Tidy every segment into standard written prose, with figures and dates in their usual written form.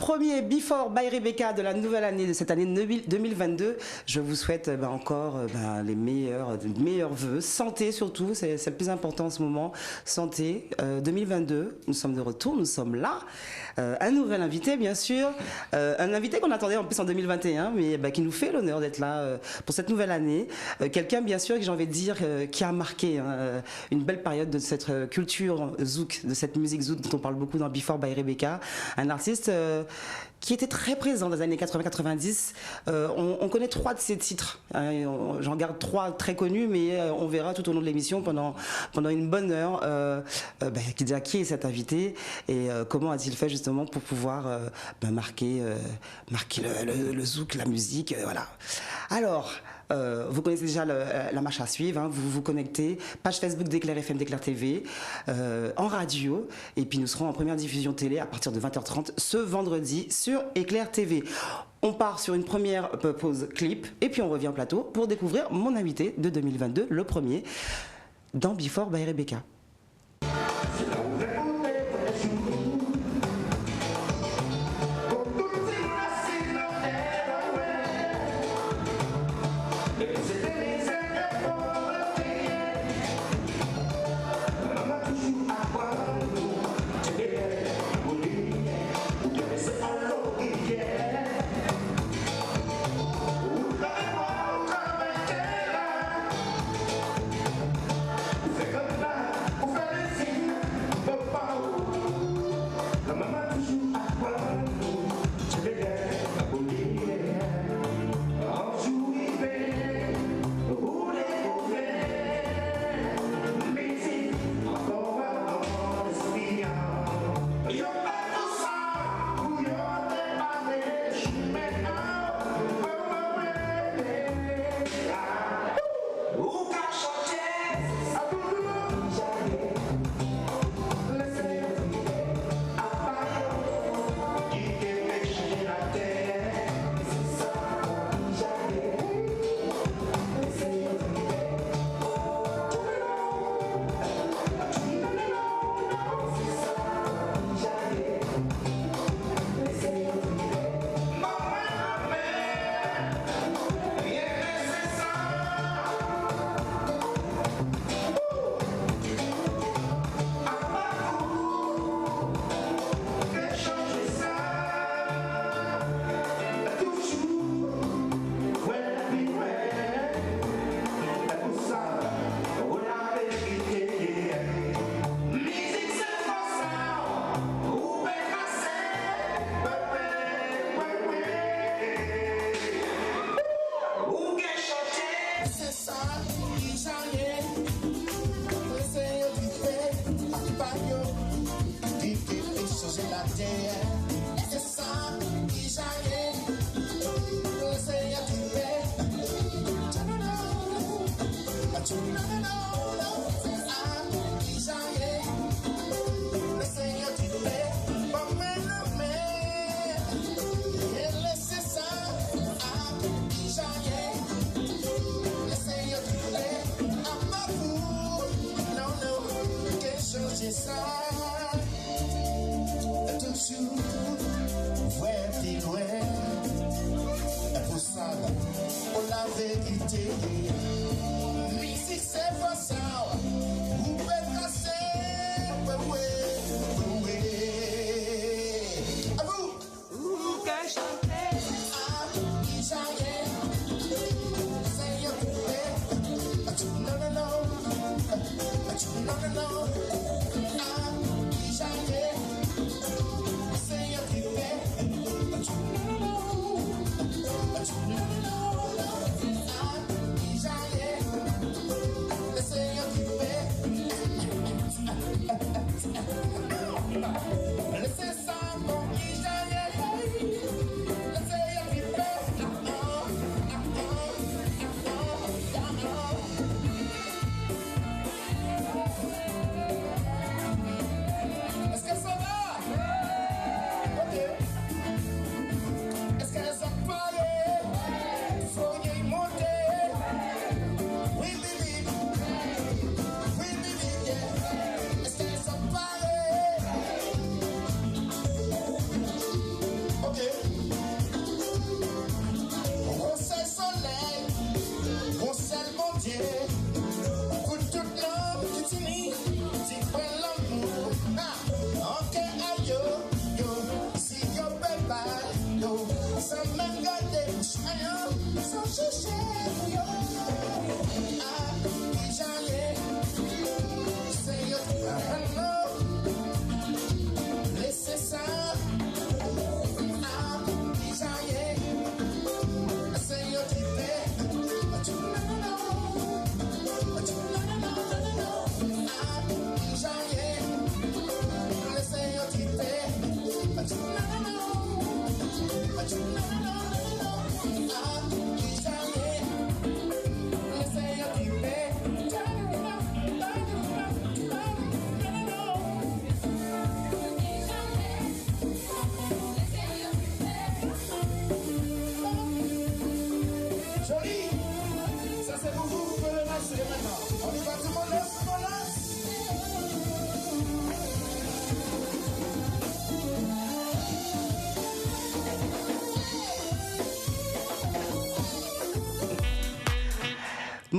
premier Before by Rebecca de la nouvelle année, de cette année 2022. Je vous souhaite encore les meilleurs vœux. Santé surtout, c'est le plus important en ce moment. Santé, 2022, nous sommes de retour, nous sommes là. Un nouvel invité, bien sûr. Un invité qu'on attendait en plus en 2021, mais qui nous fait l'honneur d'être là pour cette nouvelle année. Quelqu'un, bien sûr, que j'ai envie de dire, qui a marqué une belle période de cette culture zouk, de cette musique zouk dont on parle beaucoup dans Before by Rebecca. Un artiste qui était très présent dans les années 80-90. On connaît 3 de ses titres. J'en garde 3 très connus, mais on verra tout au long de l'émission pendant une bonne heure qui est cet invité et comment a-t-il fait justement pour pouvoir marquer le zouk, la musique, voilà. Alors, vous connaissez déjà la marche à suivre, vous vous connectez, page Facebook d'Éclair FM, d'Éclair TV, en radio, et puis nous serons en première diffusion télé à partir de 20h30 ce vendredi sur Éclair TV. On part sur une première pause clip, et puis on revient au plateau pour découvrir mon invité de 2022, le premier, dans Before by Rebecca.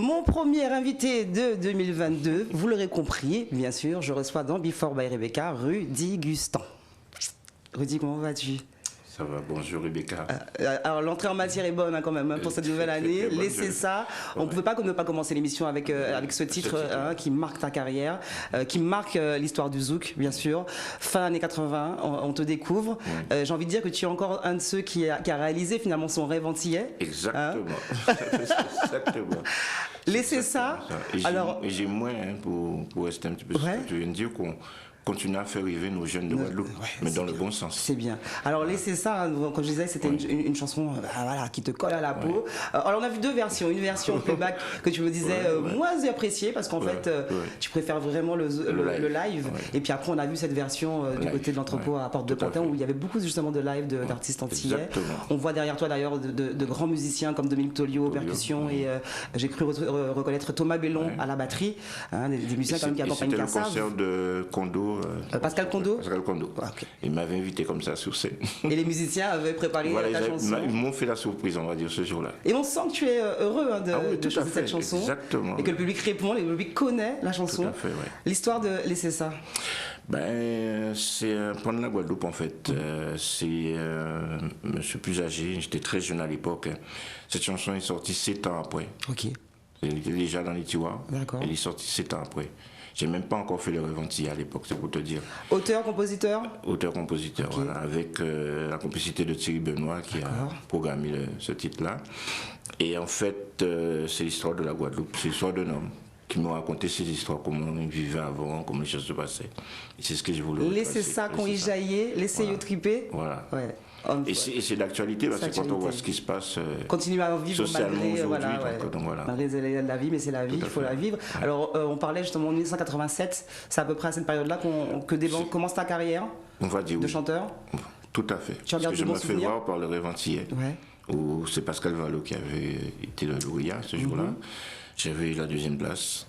Mon premier invité de 2022, vous l'aurez compris, bien sûr, je reçois dans Before by Rebecca, Rudy Gustan. Rudy, comment vas-tu? Ça va, bonjour Rebecca. Alors l'entrée en matière est bonne pour cette nouvelle année. Laissez ça. On ne pouvait pas ne pas commencer l'émission avec ce titre qui marque ta carrière, qui marque l'histoire du zouk, bien sûr. Fin années 80, on te découvre. J'ai envie de dire que tu es encore un de ceux qui a réalisé finalement son rêve antillais. Exactement. Exactement. Laissez ça. Et j'ai moins pour rester un petit peu sur ce que tu viens de dire qu'on continuer à faire rêver nos jeunes de Guadeloupe, mais dans le bon sens. C'est bien. Alors laissez ça, comme je disais, c'était une chanson qui te colle à la peau. Alors on a vu deux versions. Une version playback que tu me disais moins appréciée parce qu'en fait tu préfères vraiment le live. Et puis après on a vu cette version du côté de l'entrepôt à Porte de Pantin où il y avait beaucoup justement de live d'artistes antillais. On voit derrière toi d'ailleurs de grands musiciens comme Dominique Tolio aux percussions et j'ai cru reconnaître Thomas Bellon à la batterie, des musiciens quand même qui accompagnent Kassav. C'était le concert de Kondo. Pascal Kondo. Pascal Kondo. Okay. Il m'avait invité comme ça sur scène. Et les musiciens avaient préparé ta chanson. Ils m'ont fait la surprise, on va dire, ce jour-là. Et on sent que tu es heureux de chanter cette chanson. Exactement. Et que le public répond, le public connaît la chanson. Tout à fait, oui. L'histoire de Laissez ça. C'est prendre la Guadeloupe en fait. Je suis plus âgé, j'étais très jeune à l'époque. Cette chanson est sortie 7 ans après. Ok. Elle était déjà dans les tiroirs. D'accord. Elle est sortie 7 ans après. J'ai même pas encore fait le rêve antillais à l'époque, c'est pour te dire. Auteur-compositeur? Auteur-compositeur, okay. Voilà, avec la complicité de Thierry Benoît qui a programmé ce titre-là. Et en fait, c'est l'histoire de la Guadeloupe, c'est l'histoire d'un homme qui m'a raconté ses histoires, comment il vivait avant, comment les choses se passaient. Et c'est ce que je voulais. Laissez ça qu'on y jaillit, laissez-y triper. Voilà. Ouais. Et c'est d'actualité parce que quand on voit ce qui se passe continue à vivre socialement malgré malgré la vie, mais c'est la vie, il faut la vivre. Alors on parlait justement en 1987, c'est à peu près à cette période-là que commence ta carrière de chanteur. Tout à fait. Tu regardes je me fais voir par le rêve antillais, où c'est Pascal Vallot qui avait été le lauréat ce jour-là. J'avais eu la 2e place.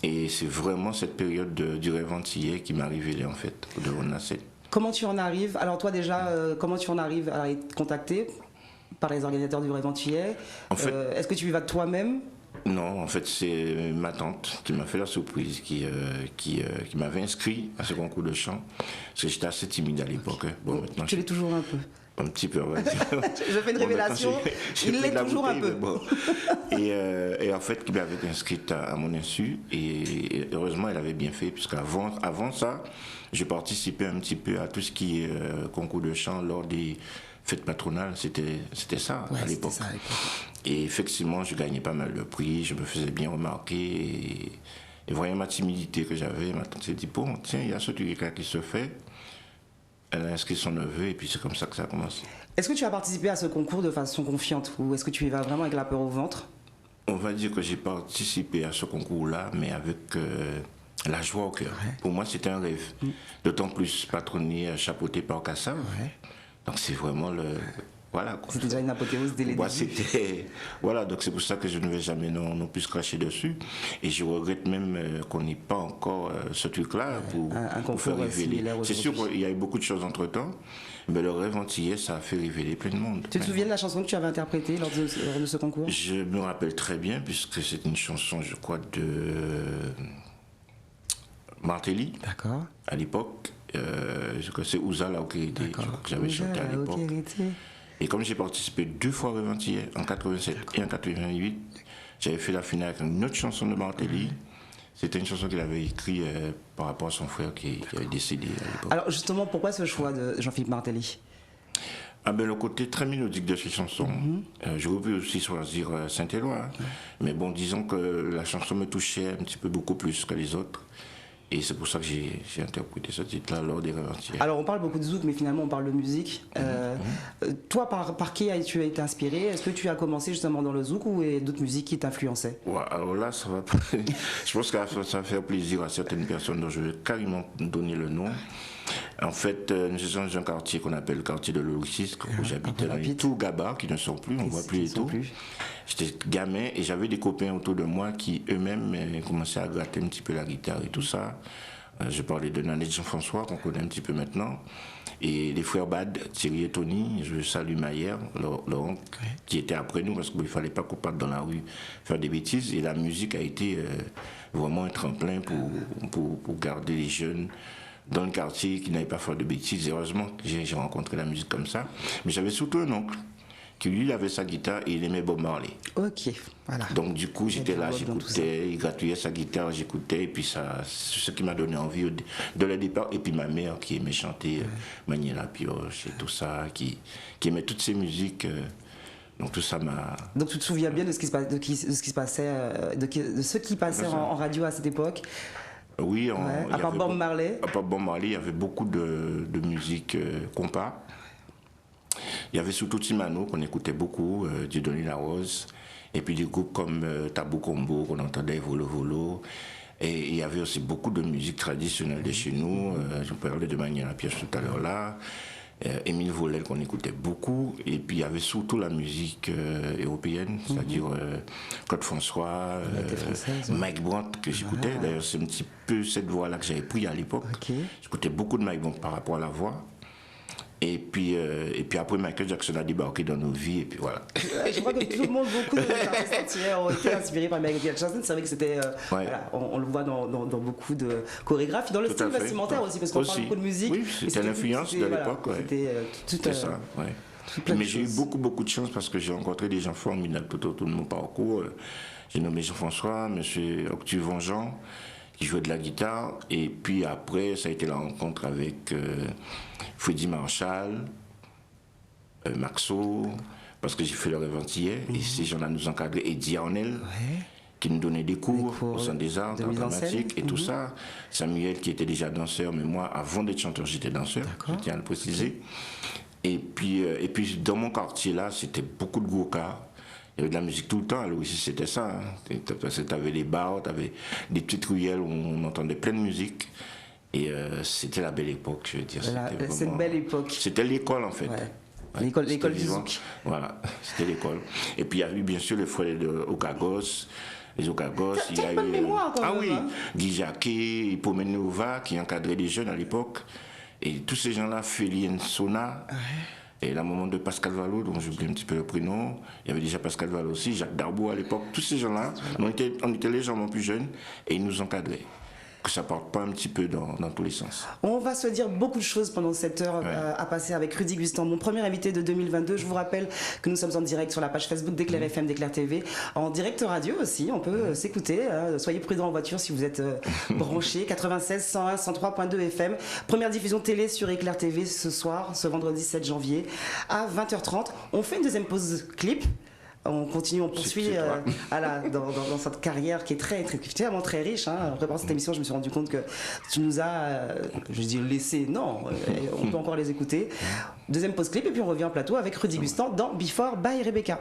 Et c'est vraiment cette période du rêve antillais qui m'a révélé en fait, devant la scène. Comment tu en arrives? Alors toi déjà, comment tu en arrives à être contacté par les organisateurs du Rêve Antillais? Est-ce que tu y vas de toi-même? Non, en fait c'est ma tante qui m'a fait la surprise, qui m'avait inscrit à ce concours de chant, parce que j'étais assez timide à l'époque. Bon, maintenant, tu l'es toujours un peu. Un petit peu, on va dire. Je fais une révélation, il l'est toujours un peu. Et en fait, qui m'avait inscrite à mon insu, et heureusement, elle avait bien fait, puisqu'avant ça, je participais un petit peu à tout ce qui est concours de chant lors des fêtes patronales, c'était ça à l'époque. Et effectivement, je gagnais pas mal de prix, je me faisais bien remarquer, et voyant ma timidité que j'avais, ma tante s'est dit, bon, tiens, il y a ce truc-là qui se fait. Elle a inscrit son neveu et puis c'est comme ça que ça a commencé. Est-ce que tu as participé à ce concours de façon confiante ou est-ce que tu y vas vraiment avec la peur au ventre? On va dire que j'ai participé à ce concours-là, mais avec la joie au cœur. Pour moi, c'était un rêve. D'autant plus patronné, chapeauté par Kassav. Donc c'est vraiment le... Voilà, c'était déjà une apothéose dès les débuts. Voilà, donc c'est pour ça que je ne vais jamais non plus cracher dessus. Et je regrette même qu'on n'ait pas encore ce truc-là pour faire révéler. C'est sûr qu'il y a eu beaucoup de choses entre-temps, mais le rêve antillais, ça a fait révéler plein de monde. Tu te souviens de la chanson que tu avais interprétée lors de ce concours? Je me rappelle très bien, puisque c'est une chanson, je crois, de Martelly. D'accord. À l'époque, c'est Ouza Laokérété que j'avais chanté à l'époque. Et comme j'ai participé 2 fois au Rêve Antillais, en 87 et en 88, j'avais fait la finale avec une autre chanson de Martelly. C'était une chanson qu'il avait écrite par rapport à son frère qui avait décédé à l'époque. Alors justement, pourquoi ce choix de Jean-Philippe Martelly? Le côté très mélodique de ces chansons. J'aurais pu aussi choisir Saint-Éloi. Mais bon, disons que la chanson me touchait un petit peu beaucoup plus que les autres. Et c'est pour ça que j'ai interprété ce titre-là lors des Rêves Antillais. Alors on parle beaucoup de zouk, mais finalement on parle de musique. Toi, par qui as-tu été inspiré? Est-ce que tu as commencé justement dans le zouk ou d'autres musiques qui t'influençaient? Alors là, ça va pas... Je pense que ça va faire plaisir à certaines personnes dont je vais carrément donner le nom. En fait, nous sommes dans un quartier qu'on appelle le quartier de l'Olysiste, où j'habitais dans les Tougaba, qui ne sont plus, on ne voit plus les Tours. J'étais gamin et j'avais des copains autour de moi qui eux-mêmes commençaient à gratter un petit peu la guitare et tout ça. Je parlais de Nanette Jean-François, qu'on connaît un petit peu maintenant. Et les frères Bad, Thierry et Tony, je salue Maillère, leur oncle, qui était après nous, parce qu'il ne fallait pas qu'on parte dans la rue faire des bêtises. Et la musique a été vraiment un tremplin pour garder les jeunes dans le quartier qui n'avaient pas fait de bêtises. Heureusement que j'ai rencontré la musique comme ça. Mais j'avais surtout un oncle qui lui il avait sa guitare et il aimait Bob Marley. Ok, voilà. Donc du coup j'étais là, j'écoutais, il gratouillait sa guitare, j'écoutais et puis ça, c'est ce qui m'a donné envie de le départ. Et puis ma mère qui aimait chanter Manier la pioche et tout ça, qui aimait toutes ces musiques. Donc tout ça m'a... Donc tu te souviens bien de ce qui se passait, de ce qui passait en radio à cette époque? Oui, à part Bob Marley. À part Bob Marley, il y avait beaucoup de musique compas. Il y avait surtout Timano qu'on écoutait beaucoup, Dieudonné Larose, et puis des groupes comme Tabou Combo qu'on entendait, Volo Volo. Et il y avait aussi beaucoup de musique traditionnelle de chez nous. Je parlais de Manier la pioche tout à l'heure là. Émile Volel qu'on écoutait beaucoup. Et puis il y avait surtout la musique européenne, c'est-à-dire Claude François, Mike Brandt que j'écoutais. Voilà. D'ailleurs c'est un petit peu cette voix-là que j'avais pris à l'époque. J'écoutais beaucoup de Mike Brandt par rapport à la voix. Et puis après, Michael Jackson a débarqué dans nos vies, et puis voilà. Je crois que tout le monde, beaucoup d'artistes ont été inspirés par Michael Jackson. C'est vrai que c'était, voilà, on le voit dans beaucoup de chorégraphies, dans le style vestimentaire aussi, parce qu'on parle beaucoup de musique. Oui, c'était l'influence de l'époque. C'était ça, mais j'ai eu beaucoup de chance parce que j'ai rencontré des gens formidables tout autour de mon parcours. J'ai nommé Jean-François, monsieur Octave Vengeant, qui jouait de la guitare, et puis après ça a été la rencontre avec Freddy Marshall, Maxo, parce que j'ai fait le rêve entier, et ces gens-là nous encadraient, et Diarnel, qui nous donnait des cours au Centre des Arts, dramatiques, et tout ça. Samuel, qui était déjà danseur, mais moi, avant d'être chanteur, j'étais danseur, je tiens à le préciser. Et puis dans mon quartier là, c'était beaucoup de go-karts. Il y avait de la musique tout le temps, alors ici c'était ça. Hein. Tu avais des bars, tu avais des petites ruelles où on entendait plein de musique. Et c'était la belle époque, je veux dire. C'est une belle époque. C'était l'école en fait. L'école du zouk. Voilà, c'était l'école. Et puis il y a eu bien sûr les frères de Okagos. Les Okagos. Il y a eu bonne mémoire quand même. Ah oui, Guy Jacquet, Hippomène Nova qui encadrait les jeunes à l'époque. Et tous ces gens-là, Félien Sona. Et la maman de Pascal Vallot, dont j'oublie un petit peu le prénom, il y avait déjà Pascal Vallot aussi, Jacques Darboux à l'époque, tous ces gens-là, on était légèrement plus jeunes et ils nous encadraient. Que ça parte pas un petit peu dans tous les sens. On va se dire beaucoup de choses pendant cette heure à passer avec Rudy Guistan, mon premier invité de 2022. Je vous rappelle que nous sommes en direct sur la page Facebook d'Éclair FM, d'Éclair TV, en direct radio aussi, on peut s'écouter. Soyez prudents en voiture si vous êtes branchés. 96, 101, 103.2 FM. Première diffusion télé sur Éclair TV ce soir, ce vendredi 7 janvier à 20h30. On fait une deuxième pause clip. On continue, on poursuit dans cette carrière qui est vraiment très riche. Hein. En préparant cette émission, je me suis rendu compte que tu nous as, je dis laissé, non, on peut encore les écouter. Deuxième pause clip et puis on revient en plateau avec Rudy Guistan dans Before by Rebecca.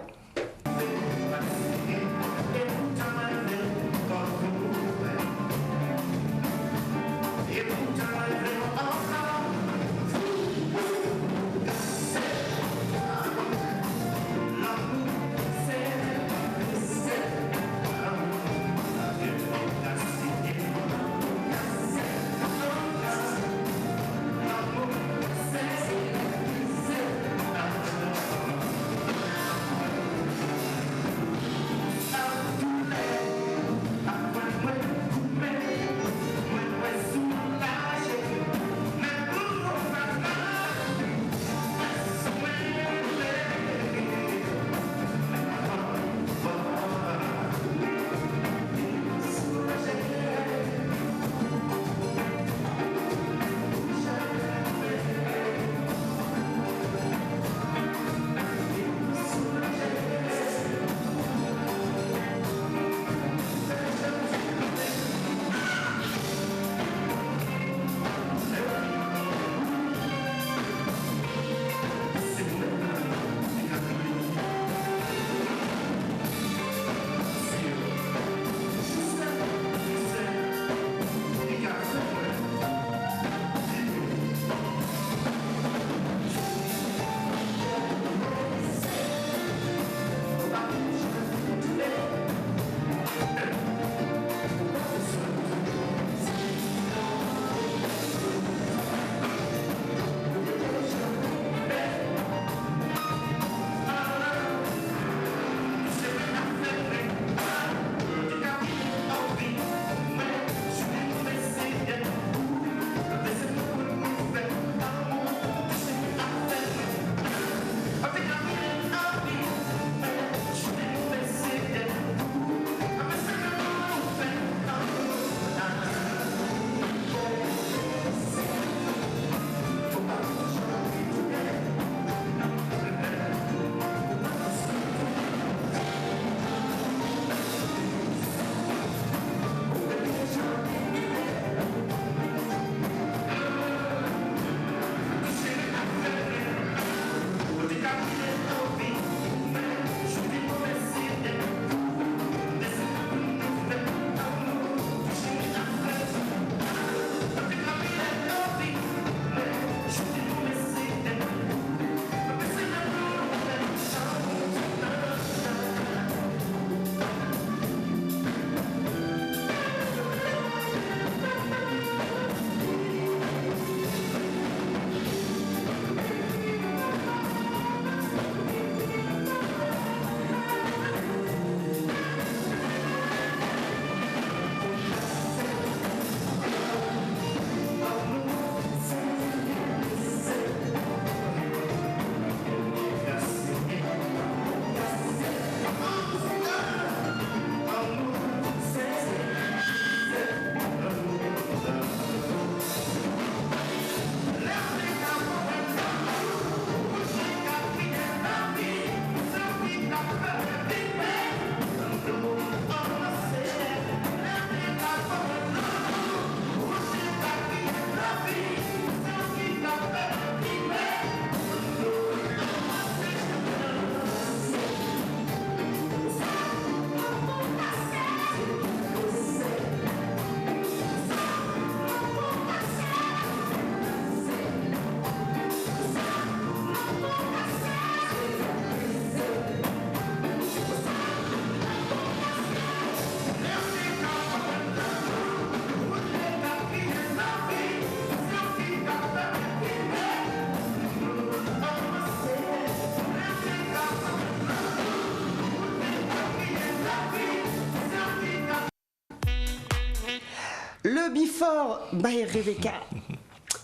Before by Rebecca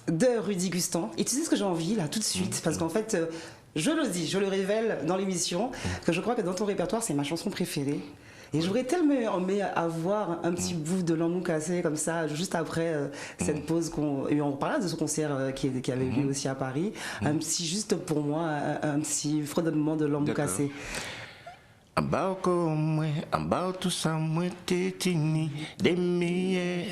de Rudy Gustan. Et tu sais ce que j'ai envie là tout de suite, parce qu'en fait, je le dis, je le révèle dans l'émission, que je crois que dans ton répertoire, c'est ma chanson préférée. Et j'aurais tellement aimé avoir un petit bout de L'amour cassé comme ça, juste après cette pause qu'on... Et on parlait de ce concert qui avait eu lieu aussi à Paris. Un petit, juste pour moi, un petit fredonnement de L'amour cassé. Ambao tout ça moi tétini des meilleurs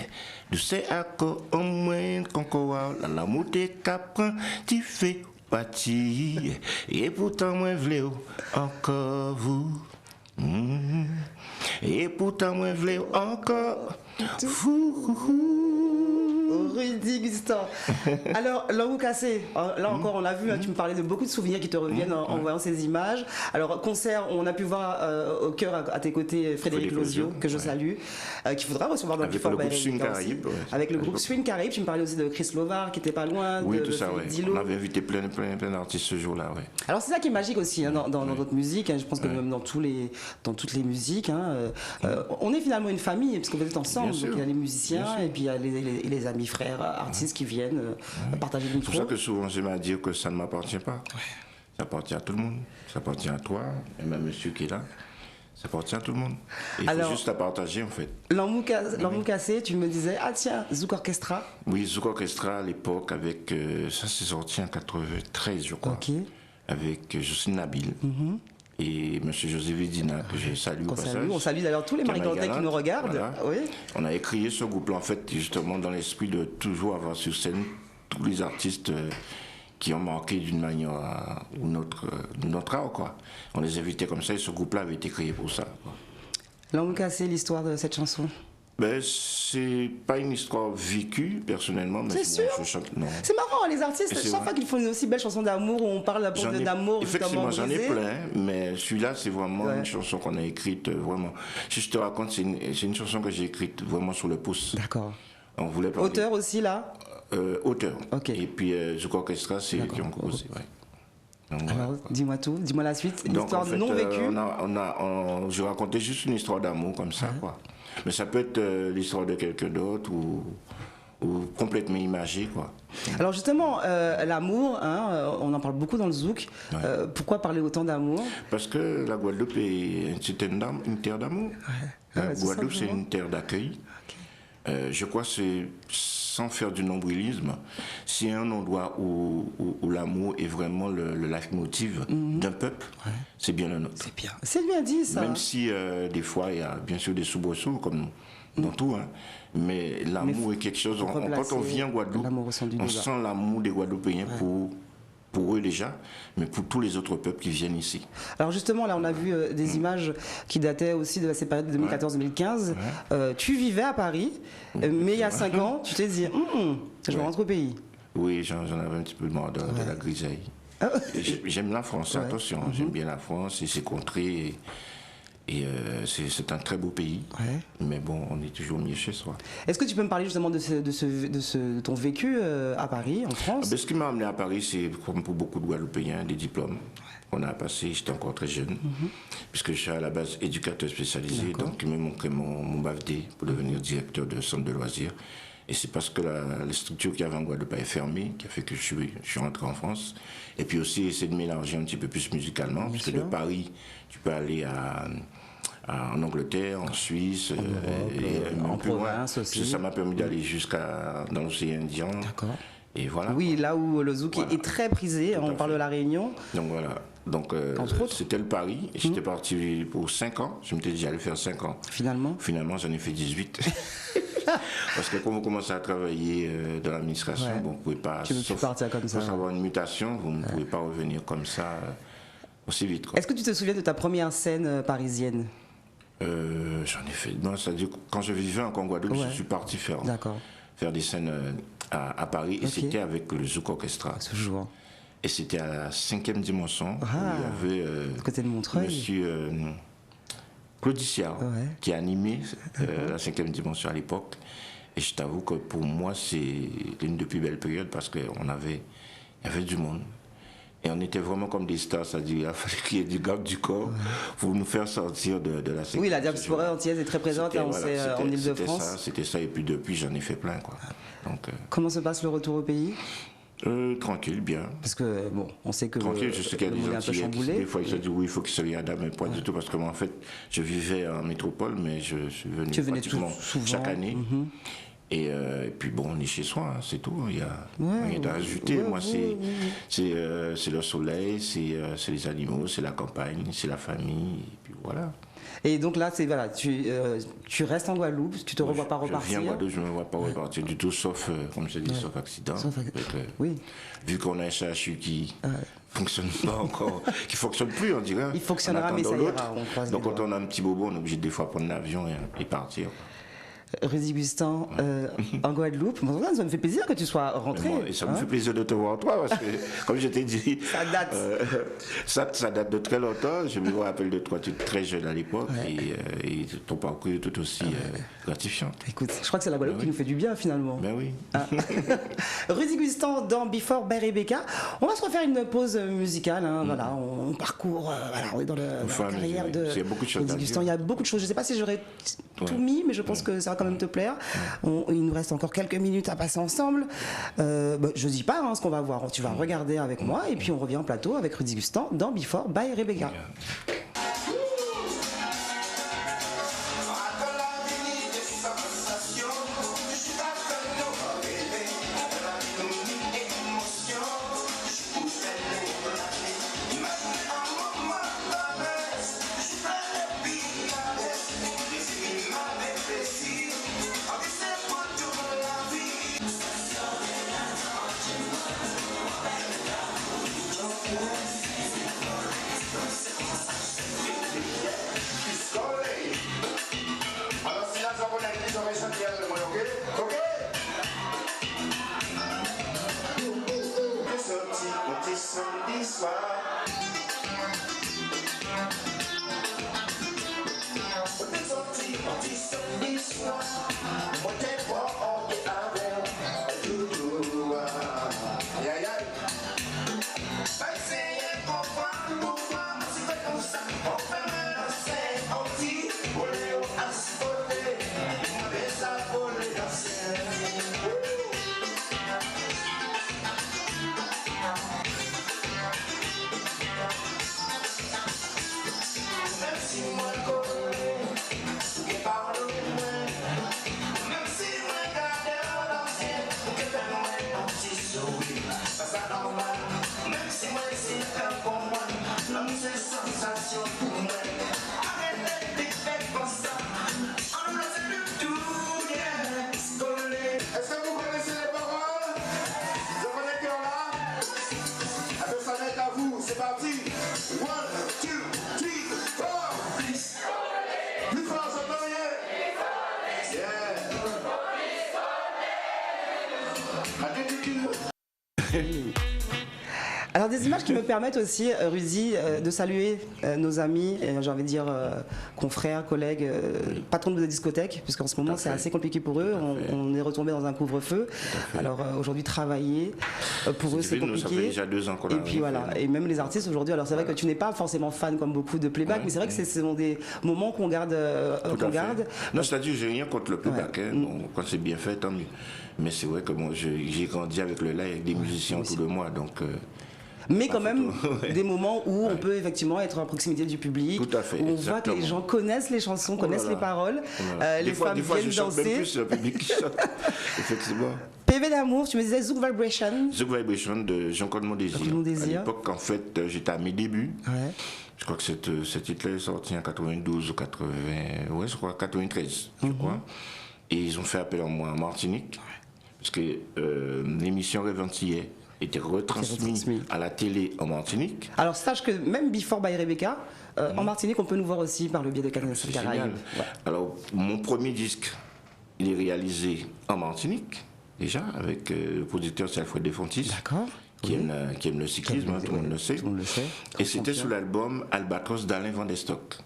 douce ako au moins concoa la montée capran tu fais partie et pourtant moi v'lais encore vous. Et pourtant, moi, je voulais encore. Rudy Gustan. Alors, L'amour cassé, là encore, on l'a vu, hein, tu me parlais de beaucoup de souvenirs qui te reviennent en voyant ces images. Alors, concert, on a pu voir au cœur à tes côtés Frédéric Lozio, que je salue, qu'il faudra recevoir dans le Before by Rebecca aussi. Avec le groupe Swing Caraïbes, tu me parlais aussi de Chris Lovar, qui était pas loin. Oui, de tout ça, ouais. Dilo. On avait invité plein d'artistes ce jour-là, ouais. Alors, c'est ça qui est magique aussi hein, dans notre musique. Hein, je pense que même dans toutes les musiques, hein, on est finalement une famille, parce que vous êtes ensemble. Donc, il y a les musiciens et puis il y a les amis, frères, artistes qui viennent partager le micro. C'est pour ça que souvent j'aime à dire que ça ne m'appartient pas. Ça appartient à tout le monde. Ça appartient à toi, et même monsieur qui est là. Ça appartient à tout le monde. Et il faut juste la partager en fait. L'amour cassé, tu me disais, ah tiens, Zouk Orchestra. Oui, Zouk Orchestra à l'époque, avec ça c'est sorti en 93 je crois. Ok. Avec Jocelyne Nabil. Et M. José Vedina, que je salue au passage. On salue d'ailleurs tous les Marie-Gantais qui nous regardent. Voilà. Oui. On a créé ce groupe-là, en fait, justement, dans l'esprit de toujours avoir sur scène tous les artistes qui ont marqué d'une manière ou notre art, quoi. On les invitait comme ça et ce groupe-là avait été créé pour ça. L'amour cassé, l'histoire de cette chanson. Ben, c'est pas une histoire vécue personnellement, mais c'est sûr. Bon, je chante, non. C'est marrant, les artistes, chaque fois qu'ils font une aussi belle chanson d'amour où on parle d'amour. Effectivement, j'en ai plein, mais celui-là, c'est vraiment une chanson qu'on a écrite vraiment. Si je te raconte, c'est une chanson que j'ai écrite vraiment sur le pouce. D'accord. On voulait parler. Auteur aussi là. Auteur. Ok. Et puis Zouk Orchestra, c'est eux qui ont composé. Ouais. Donc, alors, dis-moi tout, dis-moi la suite. Une histoire en fait, non vécue. Je racontais juste une histoire d'amour comme ça, quoi. Mais ça peut être l'histoire de quelqu'un d'autre ou complètement imagé, quoi. Alors justement, l'amour, hein, on en parle beaucoup dans le zouk. Pourquoi parler autant d'amour? Parce que la Guadeloupe est une terre d'amour. La Guadeloupe, c'est une terre d'accueil. Okay. Je crois que c'est, sans faire du nombrilisme, c'est un endroit où l'amour est vraiment le leitmotiv d'un peuple, c'est bien le nôtre. C'est bien dit ça. Même si des fois il y a bien sûr des soubresauts comme dans tout, hein, mais l'amour est quelque chose. Quand on vient en Guadeloupe, on sent l'amour des Guadeloupéens pour eux déjà, mais pour tous les autres peuples qui viennent ici. Alors justement, là on a vu des images qui dataient aussi de cette période de 2014-2015. Tu vivais à Paris, mais il y a 5 ans, tu t'es dit, je rentre au pays. Oui, j'en avais un petit peu marre de la grisaille. J'aime la France, attention, j'aime bien la France et ses contrées. Et c'est un très beau pays, mais bon, on est toujours mieux chez soi. Est-ce que tu peux me parler justement de ton vécu à Paris, en France? Ce qui m'a amené à Paris, c'est comme pour beaucoup de Guadeloupéens, des diplômes. On a passé, j'étais encore très jeune, puisque je suis à la base éducateur spécialisé, donc il m'a montré mon BAFD pour devenir directeur de centre de loisirs. Et c'est parce que la structure qu'il y avait en Guadeloupe est fermée, qui a fait que je suis rentré en France. Et puis aussi, essayer de mélanger un petit peu plus musicalement, parce que de Paris, tu peux aller en Angleterre, en Suisse, et en province aussi. Ça m'a permis d'aller dans l'océan Indien. D'accord. Et voilà. Oui, là où le zouk est très prisé, on parle de la Réunion. Donc voilà. Donc c'était le pari. Et j'étais parti pour 5 ans. Je m'étais dit j'allais faire 5 ans. Finalement, j'en ai fait 18. Parce que quand vous commencez à travailler dans l'administration, vous ne pouvez pas. Tu ne peux partir comme ça. Sans avoir une mutation, vous ne pouvez pas revenir comme ça aussi vite. Est-ce que tu te souviens de ta première scène parisienne? J'en ai fait. Non, c'est-à-dire quand je vivais en Guadeloupe, je suis parti faire des scènes à Paris et c'était avec le Zouk Orchestra. Toujours. Et c'était à la 5e dimension où il y avait côté de Montreuil. Monsieur Claudiciard qui a animé la 5e dimension à l'époque. Et je t'avoue que pour moi, c'est l'une des plus belles périodes parce qu'il y avait du monde. Et on était vraiment comme des stars, c'est-à-dire il fallait qu'il y ait du garde du corps pour nous faire sortir de la séquence. Oui, la diaspora antillaise est très présente en Ile-de-France. C'était ça, et puis depuis j'en ai fait plein, quoi. Donc, comment se passe le retour au pays? Tranquille, bien. Parce que, bon, on sait que tranquille, je sais qu'il y a des Antillais qui, des fois, ils se disent oui, il faut qu'ils se réadaptent, mais pas du tout, parce que moi, en fait, je vivais en métropole, mais je suis venu pratiquement chaque année. Et puis bon, on est chez soi, hein, c'est tout. Il n'y a rien à rajouter. Moi, c'est le soleil, c'est les animaux, c'est la campagne, c'est la famille, et puis voilà. Et donc là, voilà, tu restes en Guadeloupe, tu te revois pas repartir? Je viens en Guadeloupe, je ne me vois pas repartir du tout, sauf, comme je dis, sauf accident. Oui. Vu qu'on a un CHU qui fonctionne pas encore, qui fonctionne plus, on dirait. Il fonctionnera, mais ça ira. Donc quand on a un petit bobo, on est obligé des fois de prendre l'avion et partir. Rudy Gustin, en Guadeloupe. Ça me fait plaisir que tu sois rentré. Et ça me fait plaisir de te voir toi, parce que, comme je t'ai dit, ça date. Ça date de très longtemps. Je me rappelle de toi, tu étais très jeune à l'époque, et ton parcours est tout aussi gratifiant. Écoute, je crois que c'est la Guadeloupe qui nous fait du bien, finalement. Ben oui. Rudy Gustin dans Before by Rebecca. On va se refaire une pause musicale. Voilà, on parcourt, voilà, on est dans la carrière de Rudy Gustin. Il y a beaucoup de choses. Je ne sais pas si j'aurais tout mis, mais je pense que ça va quand même te plaire. Il nous reste encore quelques minutes à passer ensemble. Je dis pas ce qu'on va voir. Tu vas regarder avec moi et puis on revient en plateau avec Rudy Gustin dans Before by Rebecca. Alors des images qui me permettent aussi, Rudy, de saluer nos amis, j'ai envie de dire confrères, collègues, patrons de discothèques, puisqu'en ce moment c'est assez compliqué pour eux, on est retombé dans un couvre-feu. Alors aujourd'hui travailler, pour eux c'est compliqué. Ça fait déjà 2 ans qu'on a. Et puis voilà, et même les artistes aujourd'hui, alors c'est vrai que tu n'es pas forcément fan comme beaucoup de playback, mais c'est vrai que ce sont des moments qu'on garde. Non, c'est-à-dire j'ai rien contre le playback, bon, quand c'est bien fait, tant mieux. Mais c'est vrai que moi j'ai grandi avec le live, avec des musiciens autour de moi, donc... mais quand même des moments où on peut effectivement être en proximité du public, tout à fait, où on voit que les gens connaissent les chansons, connaissent les paroles, les femmes viennent danser. Même plus, le public qui chante, effectivement. PV d'amour, tu me disais Zouk Vibration. Zouk Vibration de Jean-Claude Mondésir. À l'époque, en fait, j'étais à mes débuts. Ouais. Je crois que ce titre-là est sorti en 92 ou 80, ouais, je crois 93, je crois. Et ils ont fait appel à moi en Martinique, parce que l'émission Rêve Antillais était retransmise à la télé en Martinique. Alors sache que même Before by Rebecca, en Martinique, on peut nous voir aussi par le biais de Canal Caraïbes. Ouais. Alors mon premier disque, il est réalisé en Martinique, déjà, avec le producteur Alfred Desfontis. D'accord. Qui aime le cyclisme, tout le monde le sait. Et c'était sous l'album Albatros d'Alain Van der Stock.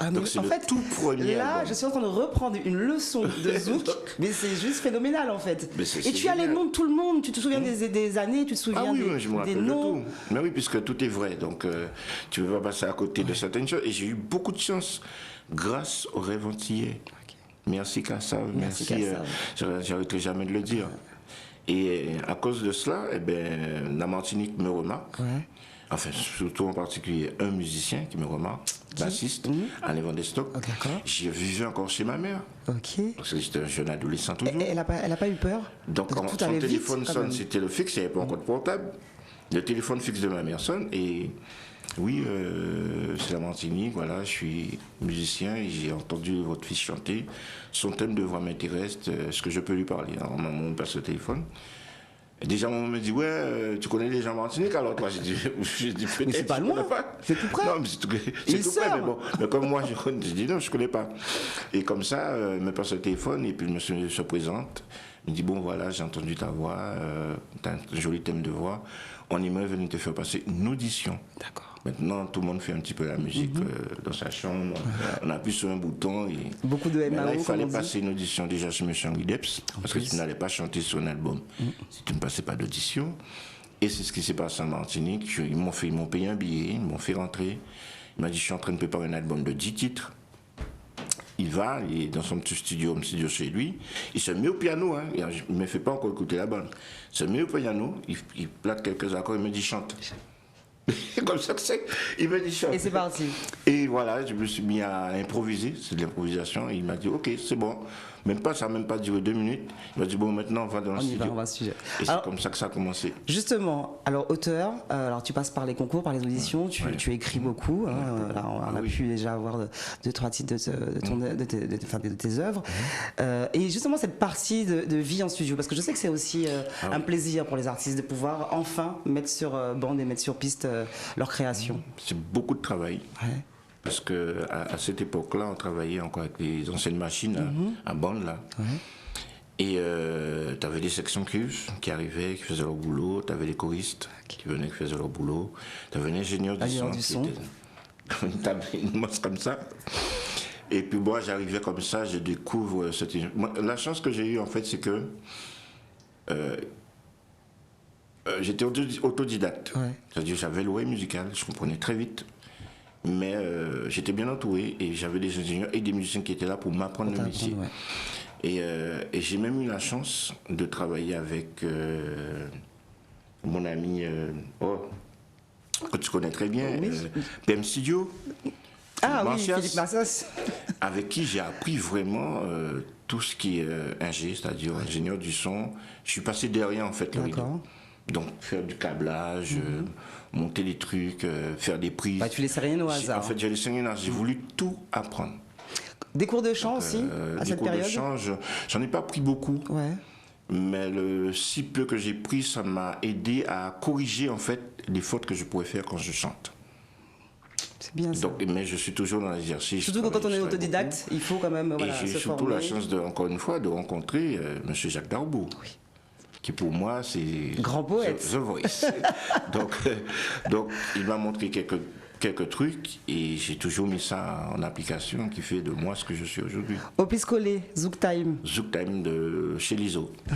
Donc c'est en le fait, tout premier là, album. je suis en train de reprendre une leçon de zouk, mais c'est juste phénoménal en fait. Et tu as les noms de tout le monde, tu te souviens des années, tu te souviens Ah oui, des, je me des rappelle de noms. tout. Mais oui, puisque tout est vrai, donc tu ne peux pas passer à côté de certaines choses. Et j'ai eu beaucoup de chance grâce au Rêve Antillais. Merci Kassav, merci. J'arrêterai jamais de le dire. Et à cause de cela, eh ben, la Martinique me remarque. Ouais. Enfin, surtout en particulier un musicien qui me remarque, bassiste, Alain Van der Stock. Oh, d'accord. J'y vivais encore chez ma mère. Ok. Parce que j'étais un jeune adolescent toujours. Elle a pas eu peur? Donc quand tout son allait vite, téléphone quand sonne, même. c'était le fixe, il n'y avait pas encore de portable. Le téléphone fixe de ma mère sonne et oui, c'est la Martinique, voilà, je suis musicien et j'ai entendu votre fils chanter. Son thème de voix m'intéresse, est-ce que je peux lui parler? Alors maman me passe le téléphone. Et déjà maman me dit, ouais, tu connais les gens Martinique? Alors toi, j'ai dit peut-être. Mais c'est pas je loin, connais pas. c'est tout près. Non, mais c'est tout près, mais bon. Mais comme moi, je dis non, je connais pas. Et comme ça, il me passe le téléphone et puis le monsieur se présente. Il me dit, bon voilà, j'ai entendu ta voix, t'as un joli thème de voix. On aimerait venir te faire passer une audition. D'accord. Maintenant, tout le monde fait un petit peu la musique dans sa chambre. On appuie sur un bouton. Et... Beaucoup de Mais MAO, là, il fallait comme on dit. passer une audition déjà chez M. Henri Depps, parce que tu n'allais pas chanter sur un album si tu ne passais pas d'audition. Et c'est ce qui s'est passé en Martinique. Ils m'ont payé un billet, ils m'ont fait rentrer. Il m'a dit, je suis en train de préparer un album de 10 titres. Il va, il est dans son petit studio chez lui, il se met au piano, hein, il ne me fait pas encore écouter la bande. Il se met au piano, il plate quelques accords, il me dit chante. Comme ça que c'est, il me dit chante. Et c'est parti. Et voilà, je me suis mis à improviser, c'est de l'improvisation, et il m'a dit ok, c'est bon. Ça n'a même pas duré 2 minutes. Il m'a dit bon, maintenant on va dans le studio. On va au sujet. Et c'est comme ça que ça a commencé. Justement, alors auteur, alors tu passes par les concours, par les auditions, tu écris beaucoup. Là, on a pu déjà avoir 2-3 titres de tes œuvres. Et justement cette partie de vie en studio, parce que je sais que c'est aussi un plaisir pour les artistes de pouvoir enfin mettre sur bande et mettre sur piste leur création. C'est beaucoup de travail. Ouais. Parce qu'à cette époque-là, on travaillait encore avec les anciennes machines à bande, là. Et tu avais des sections cuves qui arrivaient, qui faisaient leur boulot. Tu avais les choristes qui venaient, qui faisaient leur boulot. Tu avais l'ingénieur du son. Une table immense comme ça. Et puis moi, j'arrivais comme ça, je découvre la chance que j'ai eue, en fait, c'est que j'étais autodidacte. Ouais. C'est-à-dire j'avais l'oreille musicale, je comprenais très vite. Mais j'étais bien entouré et j'avais des ingénieurs et des musiciens qui étaient là pour m'apprendre le métier. Ouais. Et j'ai même eu la chance de travailler avec mon ami, que tu connais très bien, PM Studio. Ah oui, Philippe Massas. Avec qui j'ai appris vraiment tout ce qui est ingé, c'est-à-dire ingénieur du son. Je suis passé derrière en fait le rideau. Donc faire du câblage, monter les trucs, faire des prises. Bah, tu laissais rien au hasard. En fait, j'ai laissé rien au hasard. J'ai voulu tout apprendre. Des cours de chant aussi, à cette période? Des cours de chant, j'en ai pas pris beaucoup. Ouais. Mais le si peu que j'ai pris, ça m'a aidé à corriger en fait les fautes que je pourrais faire quand je chante. C'est bien ça. Donc, mais je suis toujours dans l'exercice. Surtout que quand on est autodidacte, il faut quand même et j'ai surtout la chance, encore une fois, de rencontrer M. Jacques Darboux. Oui. Qui pour moi, c'est... Grand poète. The Voice. donc, il m'a montré quelques trucs et j'ai toujours mis ça en application qui fait de moi ce que je suis aujourd'hui. Opus collé, Zouk Time. Zouk Time de chez Lizo. Ouais.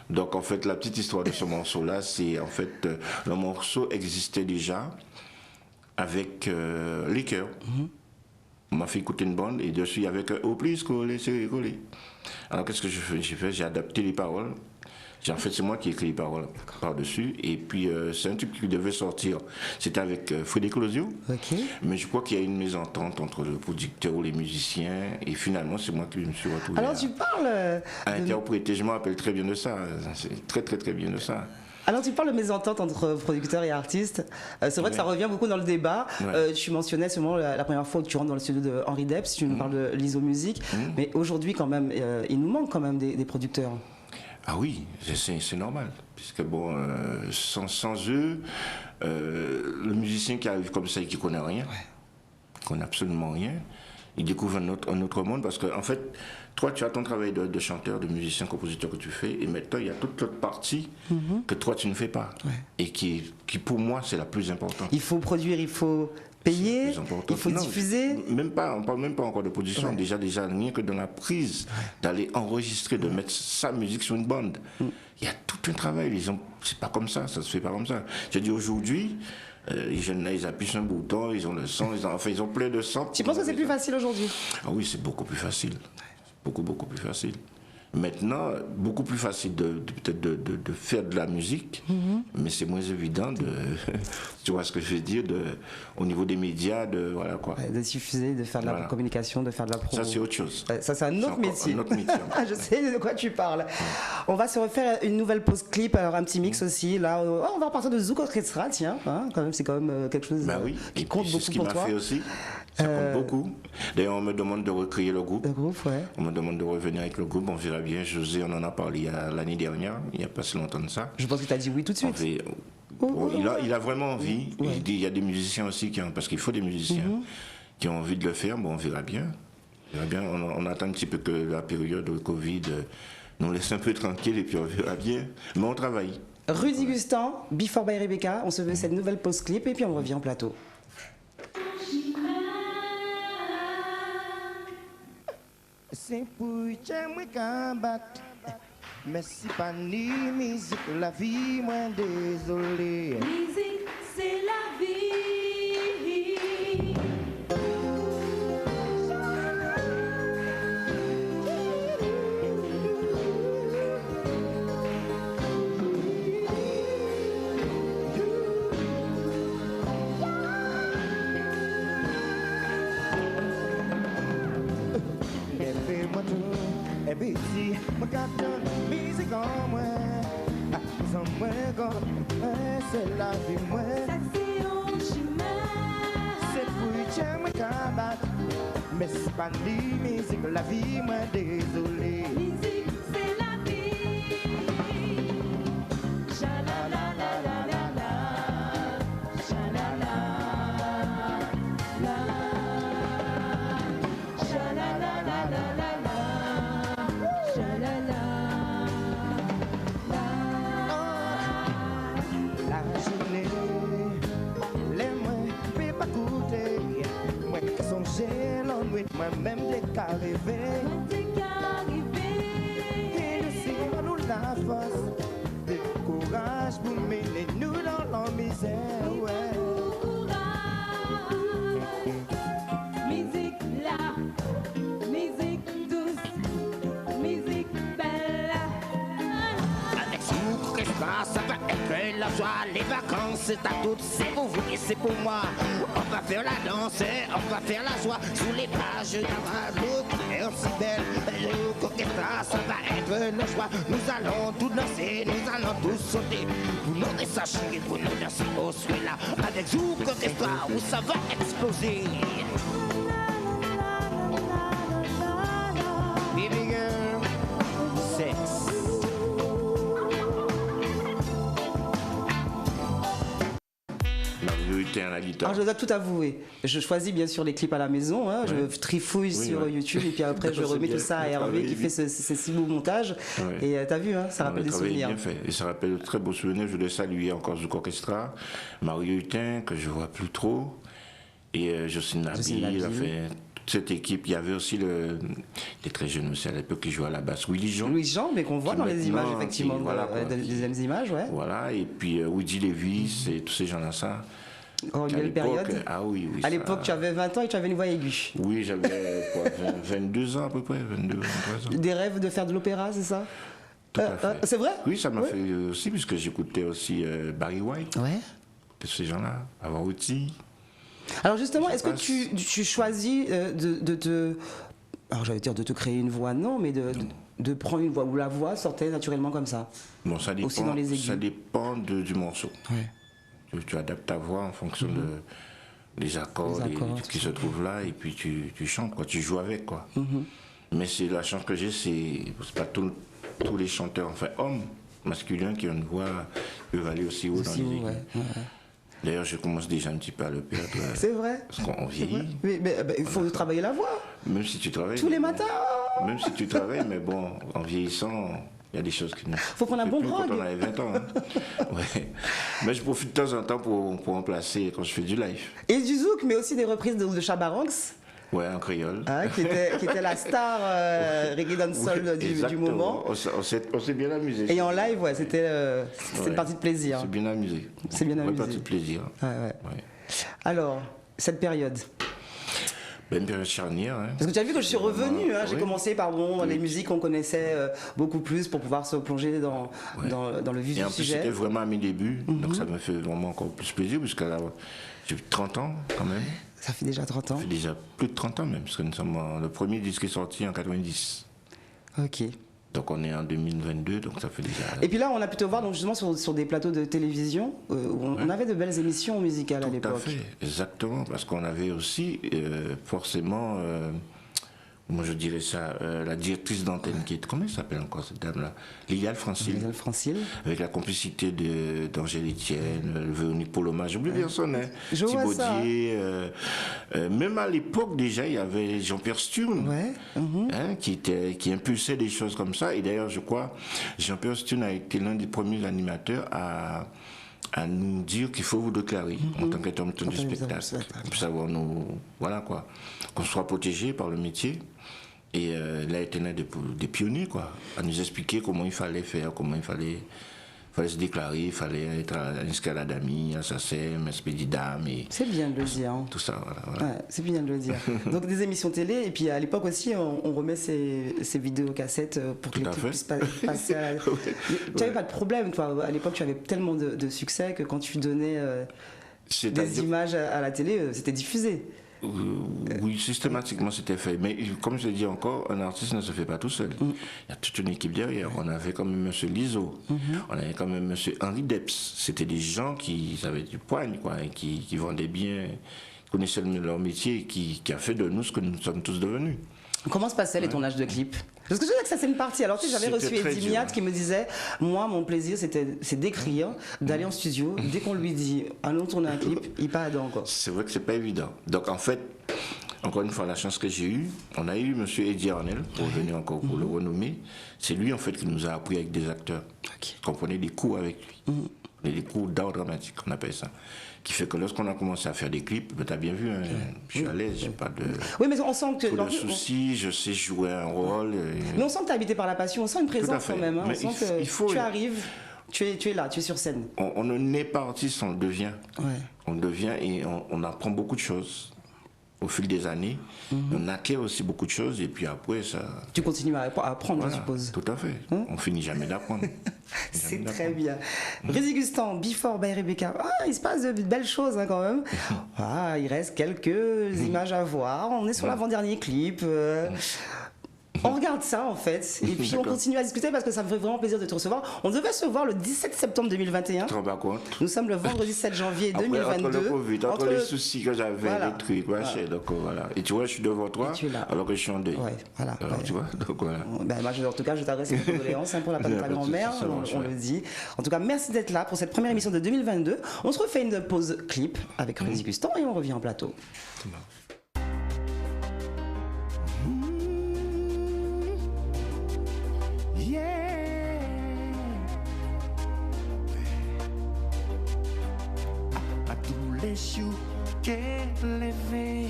Donc en fait, la petite histoire de ce morceau-là, c'est en fait, le morceau existait déjà avec les chœurs. On m'a fait écouter une bande et dessus, il y avait « Opus collé, c'est collé ». Alors qu'est-ce que j'ai fait? J'ai adapté les paroles. En fait, c'est moi qui ai écrit les paroles par-dessus. Et puis, c'est un truc qui devait sortir. C'était avec Frédéric Lozio. Okay. Mais je crois qu'il y a une mésentente entre le producteur ou les musiciens. Et finalement, c'est moi qui me suis retrouvé Alors, tu parles à interpréter. Je me rappelle très bien de ça. C'est très, très, très bien de ça. Alors, tu parles de mésentente entre producteurs et artistes. C'est vrai que ça revient beaucoup dans le débat. Tu mentionnais seulement la première fois que tu rentres dans le studio de Henri Depps. Tu nous parles de l'ISO Musique. Mais aujourd'hui, quand même, il nous manque quand même des producteurs. Ah oui, c'est normal, puisque bon, sans eux, le musicien qui arrive comme ça et qui ne connaît rien, qui ne connaît absolument rien, il découvre un autre monde, parce qu'en fait, toi, tu as ton travail de chanteur, de musicien, compositeur que tu fais, et maintenant, il y a toute l'autre partie que toi, tu ne fais pas. Et qui, pour moi, c'est la plus importante. Il faut produire, il faut payer, il faut diffuser. Même pas, on parle même pas encore de production. Déjà, rien que dans la prise, d'aller enregistrer, de mettre sa musique sur une bande. Il y a tout un travail. C'est pas comme ça se fait pas comme ça. Je dis aujourd'hui, les jeunes là, ils appuient sur un bouton, ils ont le son, ils ont plein de son. Tu penses que c'est plus facile aujourd'hui? Ah oui, c'est beaucoup plus facile. Beaucoup plus facile. Maintenant, beaucoup plus facile peut-être de faire de la musique, mais c'est moins évident de, tu vois ce que je veux dire, au niveau des médias, voilà quoi. De diffuser, de faire de la communication, de faire de la promo. Ça c'est autre chose. Ça c'est un autre métier. Un autre métier. Je sais de quoi tu parles. On va se refaire une nouvelle pause clip, alors un petit mix aussi. Là, on va repartir de Zouk Orchestra, tiens. Hein, quand même, c'est quand même quelque chose qui compte beaucoup pour toi. C'est ce qui m'a fait aussi. Ça compte beaucoup. D'ailleurs, on me demande de recréer le groupe. Le groupe, ouais. On me demande de revenir avec le groupe. On verra bien. José, on en a parlé l'année dernière. Il n'y a pas si longtemps de ça. Je pense que tu as dit oui tout de suite. Il a vraiment envie. Il y a des musiciens aussi parce qu'il faut des musiciens qui ont envie de le faire. Bon, on verra bien. On attend un petit peu que la période de Covid nous laisse un peu tranquille et puis on verra bien. Mais on travaille. Rudy Gustin, Before by Rebecca. On se fait cette nouvelle pause clip et puis on revient en plateau. C'est pour j'aimerais combattre, mais si pas ni musique, la vie, moi désolé. Musique, c'est la vie. Et puis si je garde la musique en moi, sans moi, c'est la vie, moi. Ça c'est un chemin. C'est pour j'aimerais combattre, mais c'est pas ni musique, la vie, moi désolé. Musique, c'est la vie. Cha-la-la-la-la-la-la. Cha-la-la. Moi-même dès qu'arrivé, et le ciel nous la force, de courage pour mener nous dans la misère. Ouais. Musique là, musique douce, musique belle. Avec Zouk Orchestra, ça va être la joie, les vacances, c'est à toutes, c'est pour vous et c'est pour moi. On va faire la danse, on va faire la joie, sous les plages, il y aura l'eau claire, si belle. Zouk Orchestra, ça va être la joie, nous allons tout danser, nous allons tous sauter. Vous n'aurez ça chier, vous nous dansez au sujet là. Avec Zouk Orchestra, où ça va exploser. Baby girl, sex. À la guitare. Alors je dois tout avouer, je choisis bien sûr les clips à la maison, hein, je trifouille sur YouTube et puis après je remets tout ça à Hervé qui fait ces si beaux montages. Et t'as vu, hein, ça rappelle des souvenirs. Bien fait. Et ça rappelle de très beaux souvenirs. Je voulais saluer encore Zouk Orchestra, Mario Hutin, que je ne vois plus trop, et Jocelyne Nabi, il a fait toute cette équipe. Il y avait aussi des très jeunes aussi à l'époque qui jouaient à la basse, Willy Jean. Louis Jean, mais qu'on voit dans les images effectivement, des deuxièmes images, ouais. Voilà, et puis Woody Lévis et tous ces gens-là, ça. Oh, une belle période. Ah oui. À l'époque, tu avais 20 ans et tu avais une voix aiguë. Oui, j'avais 22 ans à peu près, 22, 23 ans. Des rêves de faire de l'opéra, c'est ça? Tout à fait. C'est vrai? Oui, ça m'a fait aussi, puisque j'écoutais aussi Barry White. Ouais. Ces gens-là, avoir outil. Alors justement, est-ce que tu choisis alors j'allais dire de te créer une voix, non, mais de prendre une voix où la voix sortait naturellement comme ça? Bon, ça dépend, aussi dans les aigus. Ça dépend du morceau. Ouais. Tu adaptes ta voix en fonction des accords, qui se trouvent là, et puis tu chantes, quoi, tu joues avec, quoi. Mais c'est la chance que j'ai, c'est pas tous les chanteurs, enfin hommes, masculins, qui ont une voix qui peuvent aller aussi haut dans les aigus. Ouais. D'ailleurs, je commence déjà un petit peu à le perdre. C'est vrai. Parce qu'on vieillit. Mais il faut travailler la voix. Même si tu travailles. Tous les matins. Même si tu travailles, mais bon, en vieillissant, il y a des choses qui ne. Faut prendre un bon plus grog. quand on avait 20 ans. Hein. Ouais. Mais je profite de temps en temps pour remplacer quand je fais du live. Et du zouk, mais aussi des reprises de Chabarangs, Ouais, en créole. hein, qui était la star reggae dancehall Ouais, du exactement. moment. On s'est bien amusé. Et en live, ouais, c'était une Ouais. partie de plaisir. C'est bien amusé. C'est bien Une amusé. partie de plaisir. Ouais, ouais. Ouais. Alors, cette période. Ben, une période charnière. Hein. Parce que tu as vu que je suis revenue, hein, j'ai Oui. commencé par Oui. les musiques qu'on connaissait beaucoup plus pour pouvoir se plonger dans le vif Et en du plus, sujet. c'était vraiment à mes débuts, Mhm. donc ça me fait vraiment encore plus plaisir, puisque là, j'ai 30 ans quand même. Ça fait déjà 30 ans. Ça fait déjà plus de 30 ans même, parce que le premier disque est sorti en 90. Ok. Donc on est en 2022, donc ça fait déjà... Et puis là, on a pu te voir donc, justement sur des plateaux de télévision où on avait de belles émissions musicales à Tout à l'époque. fait, exactement, parce qu'on avait aussi forcément, moi je dirais ça, la directrice d'antenne qui est, comment elle s'appelle encore cette dame-là, Liliane Francine, Liliane Francine. avec la complicité d'Angèle Etienne, Véronique Poloma, j'oublie personne, hein, Je vois Thibaudier, même à l'époque déjà il y avait Jean-Pierre Sturne, Ouais. hein, qui impulsait des choses comme ça, et d'ailleurs je crois Jean-Pierre Sturne a été l'un des premiers animateurs à nous dire qu'il faut vous déclarer en tant qu'intermittent du spectacle. Pour savoir nous, voilà quoi, qu'on soit protégé par le métier. Et là, il était l'un des pionniers, quoi, à nous expliquer comment il fallait faire, comment il fallait se déclarer, il fallait être inscrit à la DAMI, à SACEM, Expedidam, et C'est bien de le dire. Hein. tout ça, voilà. Ouais, c'est bien de le dire. Donc des émissions télé, et puis à l'époque aussi, on remet ces vidéocassettes pour que Tout les à clips fait. puissent passer à la... Tu n'avais pas de problème, toi. À l'époque, tu avais tellement de succès que quand tu donnais des C'est-à-dire- images à la télé, c'était diffusé. Oui, systématiquement c'était fait. Mais comme je l'ai dit encore, un artiste ne se fait pas tout seul. Il y a toute une équipe derrière. On avait quand même M. Lizo, on avait quand même M. Henri Deps. C'était des gens qui avaient du poigne, quoi, et qui vendaient bien, qui connaissaient leur métier, et qui a fait de nous ce que nous sommes tous devenus. Comment se passaient les tournages de clips? Parce que je sais que ça c'est une partie. Alors tu sais, j'avais C'était reçu très Eddie dur, Miat hein. qui me disait, moi mon plaisir c'est d'écrire, d'aller en studio. Dès qu'on lui dit allons tourner un clip, il part dedans quoi. C'est vrai que c'est pas évident. Donc en fait, encore une fois, la chance que j'ai eue, on a eu M. Eddie Arnel, pour venir encore pour le renommer. C'est lui en fait qui nous a appris avec des acteurs. Ok. Qu'on prenait des cours avec lui. Des cours d'art dramatique, on appelle ça. Qui fait que lorsqu'on a commencé à faire des clips, ben, t'as bien vu, hein, je suis à l'aise, j'ai pas de, Oui, mais on sent que trop de soucis, je sais jouer un rôle. mais on sent que tu es habité par la passion, on sent une présence fait. quand même. Hein. On Mais sent il que faut- tu arrives, tu es là, tu es sur scène. On ne naît pas artiste, on le devient. Ouais. On le devient et on apprend beaucoup de choses au fil des années. On acquiert aussi beaucoup de choses et puis après, ça... Tu continues à apprendre, Voilà, je suppose. tout à fait. On finit jamais d'apprendre. C'est très bien. Rési Gustan, Before by Rebecca. Ah, il se passe de belles choses hein, quand même. Ah, il reste quelques images à voir. On est sur l'avant-dernier clip. On regarde ça en fait. Et puis on D'accord. continue à discuter parce que ça me fait vraiment plaisir de te recevoir. On devait se voir le 17 septembre 2021. Tu te rends pas compte? Nous sommes le vendredi 7 janvier Après, 2022. entre le Covid, entre les le- soucis que j'avais, Voilà. les trucs, machin, donc voilà. Et tu vois, je suis devant toi, Et tu es là. alors que je suis en deuil. Ouais, voilà, Alors, ouais. tu vois, donc voilà. Ben, moi, en tout cas, je t'adresse mes condoléances pour la perte de ta Pas de souci, grand-mère, ça marche, on ouais. le dit. En tout cas, merci d'être là pour cette première émission de 2022. On se refait une pause clip avec Rési Gustan et on revient en plateau. Yeah. À tous les jours qu'elle levé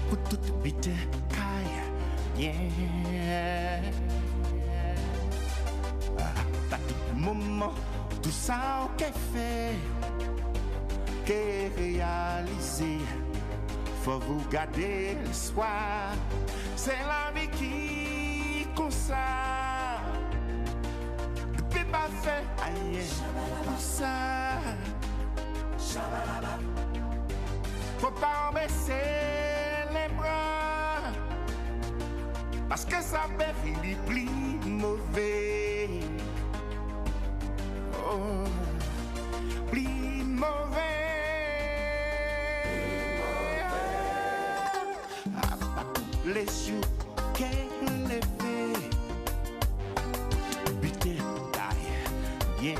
pour toute bite caille. Yeah. À tout moment, tout ça qu'elle fait, qu'elle réalise. Faut vous garder le soir. C'est la vie qui comme ça. Depuis pas fait aïe pour ça. Faut pas en baisser les bras. Parce que ça peut finir plus mauvais. Oh, plus mauvais. Les jours qu'elle est fait, buter taille, yeah.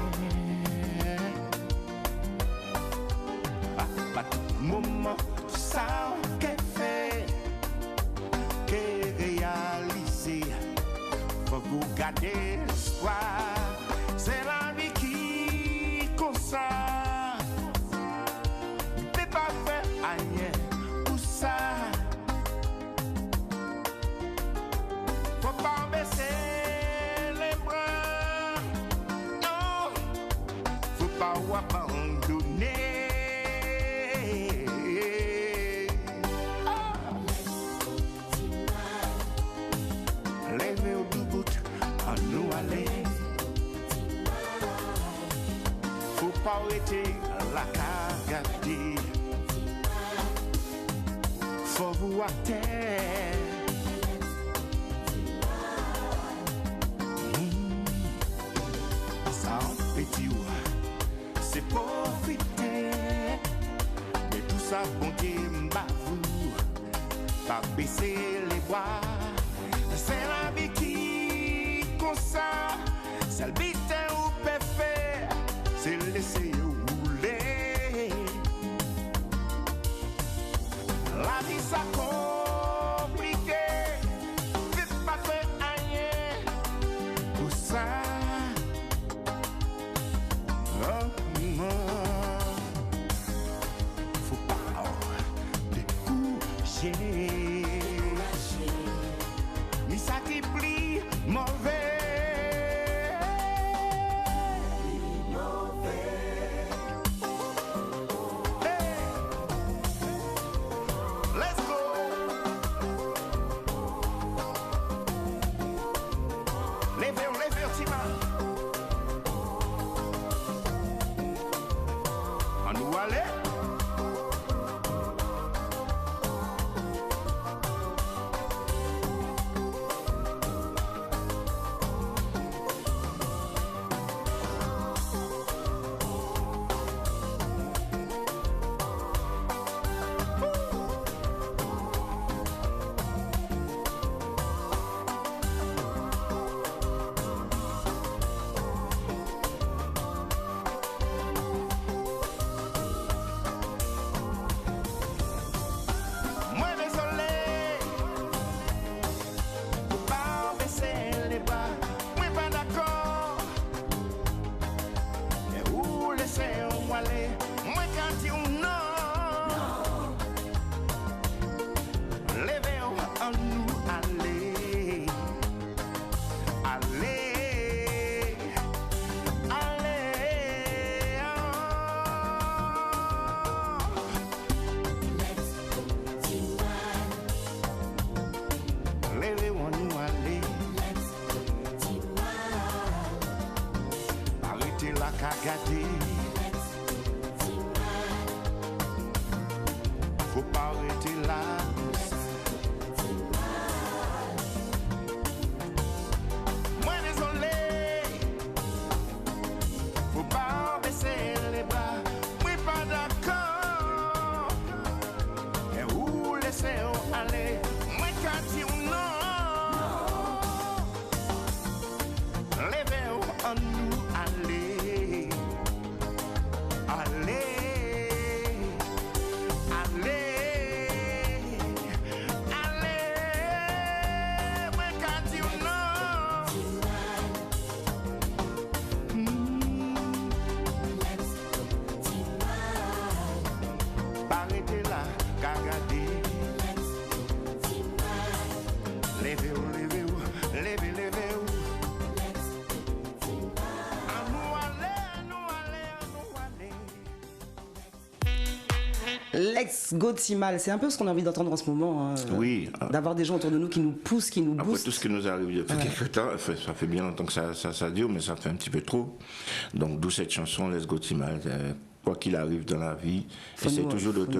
À tout moment, tout ça qu'elle fait, qu'elle réalise. garder l'espoir. C'est la vie qui comme ça. T'es pas fait rien pour ça. Faut pas baisser les bras. Non, faut pas abandonner. Levez au bout, à nous aller. Faut pas arrêter la garder. Faut vous à terre. Ça en petit ouais, c'est profiter. Mais tout ça bon Dieu m'bavou. Pas baisser les bras. C'est la vie qui comme ça. C'est le but ou peut faire. C'est laisser rouler. La vie ça compliqué. Vite pas fait rien pour ça. Oh, faut pas décourager. Ni ça qui plie mauvais. Hey, let's go. Levez, Tima. On nous aller. Moi désolé, faut pas baisser les bras. Moi pas d'accord. Et où laissez-moi aller? Moi quand dis non. Levez en nous aller. Allez. Allez. Levez en nous aller. Arrêtez la cagade. Faut pas arrêter la moi désolé. Faut pas baisser les bras. Moi pas d'accord. Et où laissez-on aller? Moi quand dis non. Levez en nous aller. Allez. Allez. Allez. Moi quand dis non. Arrêtez là, cagade. Levez-vous. Levez-vous. À nous aller. Let's go Timal, c'est un peu ce qu'on a envie d'entendre en ce moment. Hein, Oui. D'avoir des gens autour de nous qui nous poussent, qui nous Après boostent. tout ce qui nous arrive depuis quelques temps, ça fait bien longtemps que ça dure, mais ça fait un petit peu trop. Donc d'où cette chanson, Let's Go Timal. Quoi qu'il arrive dans la vie, essaie toujours de te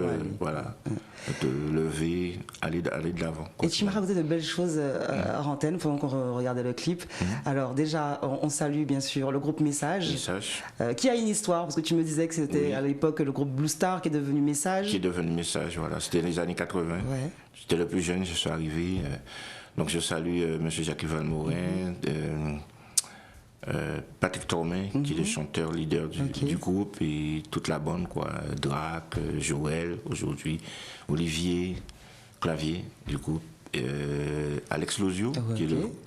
lever, aller de l'avant. Et tu m'as raconté de belles choses hors antenne pendant qu'on regardait le clip. Alors déjà, on salue bien sûr le groupe Message, qui a une histoire, parce que tu me disais que c'était à l'époque le groupe Blue Star qui est devenu Message. Qui est devenu Message, voilà. C'était les années 80. Ouais. J'étais le plus jeune, je suis arrivé. Donc je salue M. Jacques Valmorin, Patrick Tormin, qui est le chanteur leader du groupe, et toute la bande, quoi. Drac, Joël, aujourd'hui, Olivier, clavier du groupe, Alex Lozio, Ok.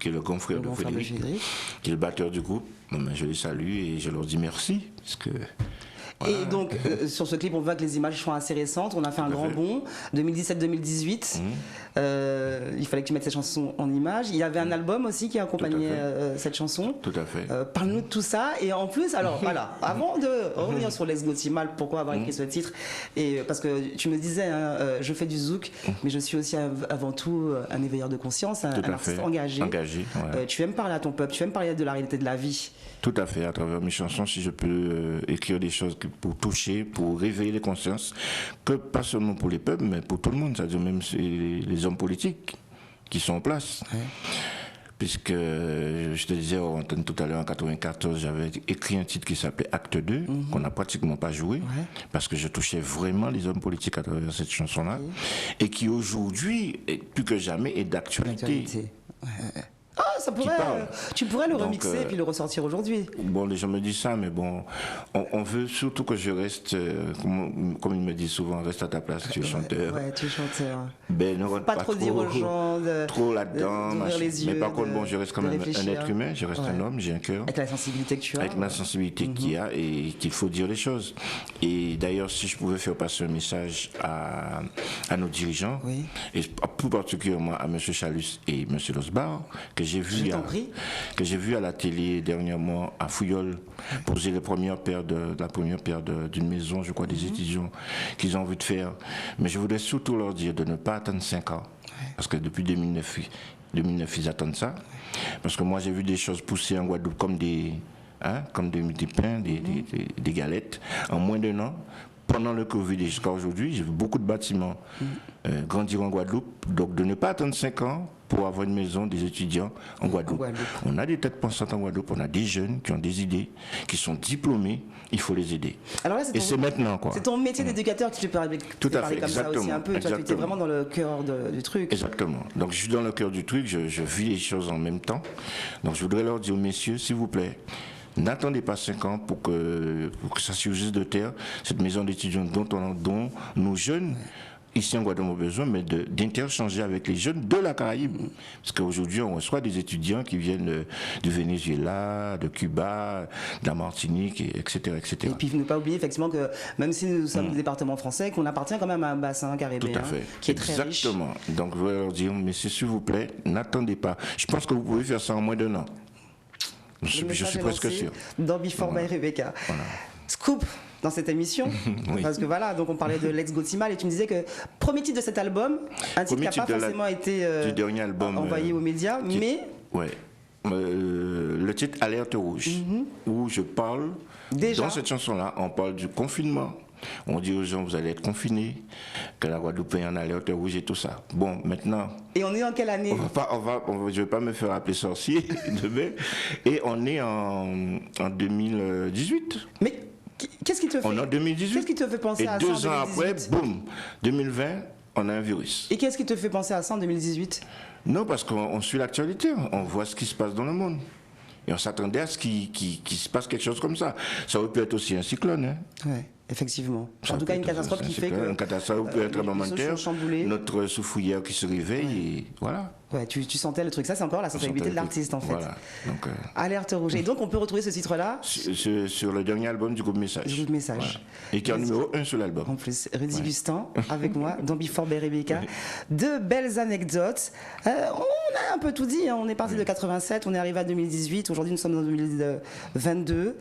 qui est le grand frère Le de grand frère de Frédéric, Frédéric. qui est le batteur du groupe. Bon, ben, je les salue et je leur dis merci. Parce que, voilà. Et donc, sur ce clip, on voit que les images sont assez récentes. On a fait un Tout à grand fait. bond, 2017-2018. Il fallait que tu mettes cette chanson en images. Il y avait un album aussi qui accompagnait fait. cette chanson. Tout à fait. Parle-nous de tout ça. Et en plus, alors voilà, avant de revenir sur Lex Gotimal, pourquoi avoir écrit ce titre? Et parce que tu me disais, hein, je fais du zouk, mais je suis aussi avant tout un éveilleur de conscience, un Tout à artiste fait. engagé. Engagé, ouais. Tu aimes parler à ton peuple, tu aimes parler de la réalité de la vie. Tout à fait, à travers mes chansons, si je peux écrire des choses pour toucher, pour réveiller les consciences, que pas seulement pour les peuples, mais pour tout le monde, c'est-à-dire même les hommes politiques qui sont en place. Puisque, je te disais en antenne tout à l'heure, en 94, j'avais écrit un titre qui s'appelait Acte 2, qu'on n'a pratiquement pas joué, parce que je touchais vraiment les hommes politiques à travers cette chanson-là, et qui aujourd'hui, plus que jamais, est d'actualité. L'actualité. Ah, ça pourrait, parle. tu pourrais le Donc, remixer et puis le ressortir aujourd'hui. Bon, les gens me disent ça, mais bon, on veut surtout que je reste, comme ils me disent souvent, reste à ta place, tu es chanteur. Ouais, tu es chanteur. Ben, ne rentre Pas trop dire aux gens trop là-dedans. d'ouvrir machin. les yeux, Mais par contre, de- bon, je reste quand de même un réfléchir. être humain, je reste un homme, j'ai un cœur. Avec la sensibilité que tu as. Avec ma sensibilité qu'il y a et qu'il faut dire les choses. Et d'ailleurs, si je pouvais faire passer un message à nos dirigeants, Oui. et plus particulièrement à M. Chalus et M. Losbar, que j'ai vu, Je t'en prie. que j'ai vu à la télé dernièrement à Fouillol poser la première pierre d'une maison, je crois, des étudiants qu'ils ont envie de faire. Mais je voudrais surtout leur dire de ne pas attendre 5 ans. Parce que depuis 2009, ils attendent ça. Parce que moi, j'ai vu des choses pousser en Guadeloupe comme des pains, des galettes, en moins d'un an. Pendant le Covid et jusqu'à aujourd'hui, j'ai vu beaucoup de bâtiments grandir en Guadeloupe. Donc, de ne pas attendre 5 ans pour avoir une maison des étudiants en Guadeloupe. Guadeloupe. On a des têtes pensantes en Guadeloupe, on a des jeunes qui ont des idées, qui sont diplômés, il faut les aider. Alors là, Et c'est maintenant, quoi. C'est ton métier d'éducateur qui te permet Tout à parler fait, comme ça aussi exactement, un peu. Tu étais exactement. vraiment dans le cœur du truc. Exactement. Donc je suis dans le cœur du truc, je vis les choses en même temps. Donc je voudrais leur dire, messieurs, s'il vous plaît, n'attendez pas 5 ans pour que ça surgisse de terre, cette maison d'étudiants dont nos jeunes, ici en Guadeloupe, ont besoin, mais d'interchanger avec les jeunes de la Caraïbe. Parce qu'aujourd'hui, on reçoit des étudiants qui viennent du Venezuela, de Cuba, de la Martinique, etc. etc. Et puis ne pas oublier effectivement que même si nous sommes du département français, qu'on appartient quand même à un bassin caribéen Tout à fait. qui est très riche. Exactement. Donc je voudrais leur dire, messieurs, s'il vous plaît, n'attendez pas. Je pense que vous pouvez faire ça en moins d'un an. Le Je message suis est presque lancé sûr. Dans Before by Rebecca. Scoop dans cette émission, Oui. parce que voilà, donc on parlait de Lex Gotimal et tu me disais que premier titre de cet album, un titre Premier qui n'a pas titre de forcément été du dernier album, envoyé aux médias, mais Ouais. Le titre Alerte rouge, où je parle, Déjà. dans cette chanson-là, on parle du confinement. On dit aux gens, vous allez être confinés, que la Guadeloupe est en alerte rouge et tout ça. Bon, maintenant, et on est en quelle année? je ne vais pas me faire appeler sorcier demain. Et on est en 2018. Mais qu'est-ce qui te fait On est en 2018. Qu'est-ce qui te fait penser Et à ça 2 en ans 2018? après, boum, 2020, on a un virus. Et qu'est-ce qui te fait penser à ça en 2018? Non, parce qu'on suit l'actualité, on voit ce qui se passe dans le monde. Et on s'attendait à ce qu'il se passe quelque chose comme ça. Ça aurait pu être aussi un cyclone. Hein. Ouais, effectivement. Ça En tout peut cas, une être catastrophe un qui fait cyclone, que une catastrophe peut être un les moment de choses terre, sont chamboulées. notre souffouillère qui se réveille, et voilà. Ouais, tu sentais le truc. Ça, c'est encore la sensibilité de l'artiste, en fait. Voilà. Donc, Alerte rouge. Et donc, on peut retrouver ce titre-là, sur le dernier album du groupe Message. Du groupe Message. Voilà. Et qui est en numéro 1 sur l'album. en plus. Rudy Gustin, avec moi, dans Before by Rebecca. De belles anecdotes. On a un peu tout dit. Hein. On est parti de 87, on est arrivé à 2018. Aujourd'hui, nous sommes en 2022.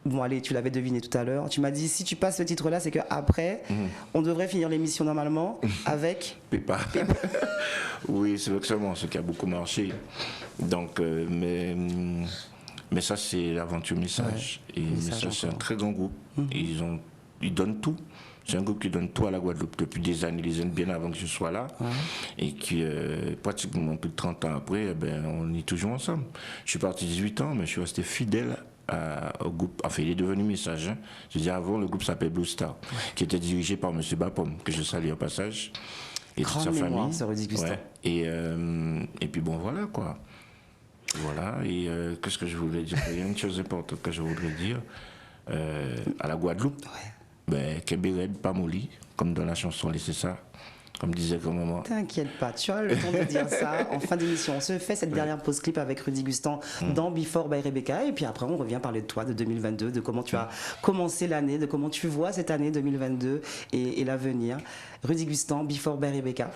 Bon, allez, tu l'avais deviné tout à l'heure. Tu m'as dit, si tu passes ce titre-là, c'est qu'après, on devrait finir l'émission normalement avec... Pépa. Oui, c'est exactement ce qui a beaucoup marché. Donc, mais ça, c'est l'aventure Message. Et Message Message, c'est un encore. très grand groupe. Et ils donnent tout. C'est un groupe qui donne tout à la Guadeloupe depuis des années bien avant que je sois là. Et qui, pratiquement plus de 30 ans après, on est toujours ensemble. Je suis parti 18 ans, mais je suis resté fidèle au groupe. Enfin, il est devenu Message. Hein. Je veux dire, avant, le groupe s'appelait Blue Star, qui était dirigé par M. Bapom, que je salue au passage. Et toute Grande sa mémoire, famille. ce Rudy Gustin. Ouais. Et puis bon, voilà quoi. Voilà, et qu'est-ce que je voulais dire? Il y a une chose importante que je voudrais dire. À la Guadeloupe, Kébéred, pas molli, comme dans la chanson Laissez ça. comme disait grand-maman. T'inquiète pas, tu as le temps de dire ça en fin d'émission. On se fait cette dernière pause clip avec Rudy Gustan dans Before by Rebecca et puis après on revient parler de toi, de 2022, de comment tu as commencé l'année, de comment tu vois cette année 2022 et l'avenir. Rudy Gustan, Before by Rebecca.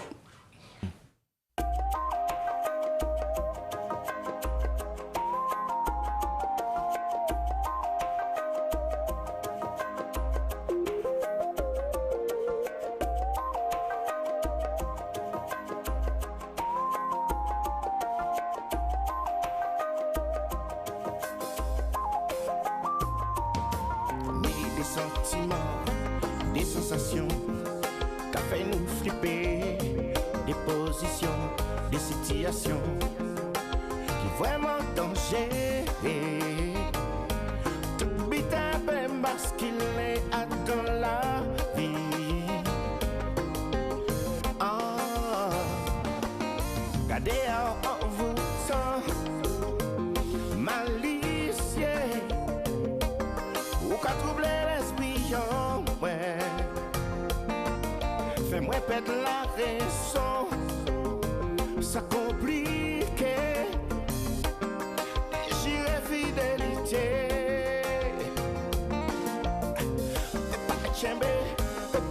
Des sentiments, des sensations, qu'a fait nous flipper, des positions, des situations qui vraiment danger. Tout bit un peu parce qu'il est à dans la vie. Ah, regardez en vous sans malicieux. Ou qu'a troublé l'esprit, ouais. Fais-moi perdre la raison, ça complique. J'irai fidélité. Pas tchembe,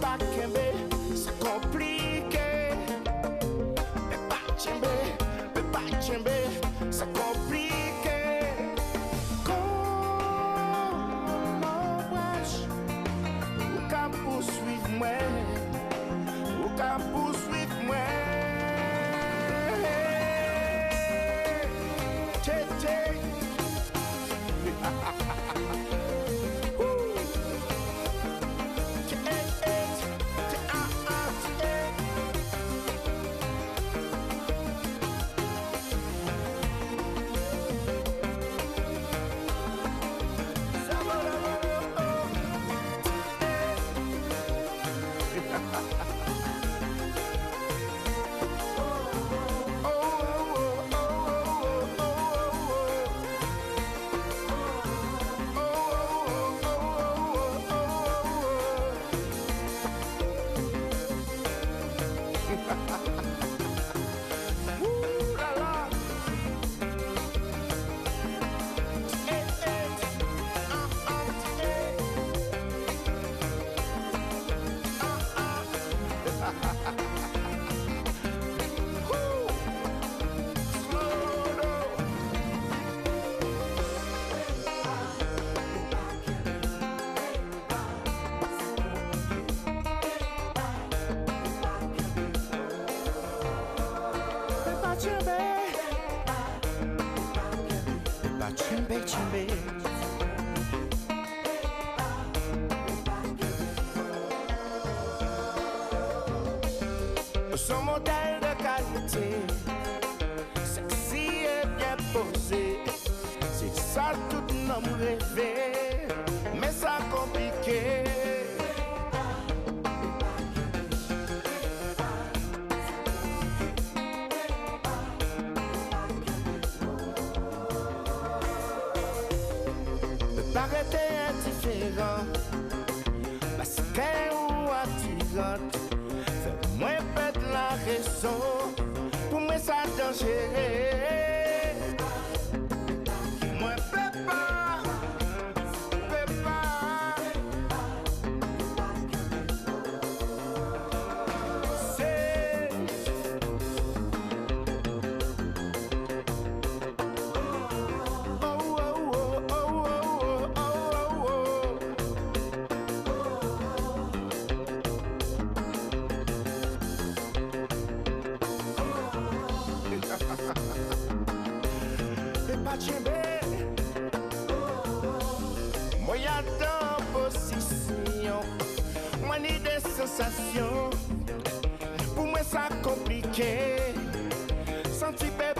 pas kembe, ça complique. Pas tchembe, ça complique. Poursuivre moi, ou qu'à poursuivre moi. Tété. Son modèle de qualité, sexy et bien posé, c'est ça tout homme rêvé, mais ça compliqué. Paraître indifférent, parce qu'elle ou attirante, moi pète la raison, pour moi ça dangereux. Moi peux pas. C'est moi y'a dans position, moi ni des sensations, pour moi ça compliqué, senti pas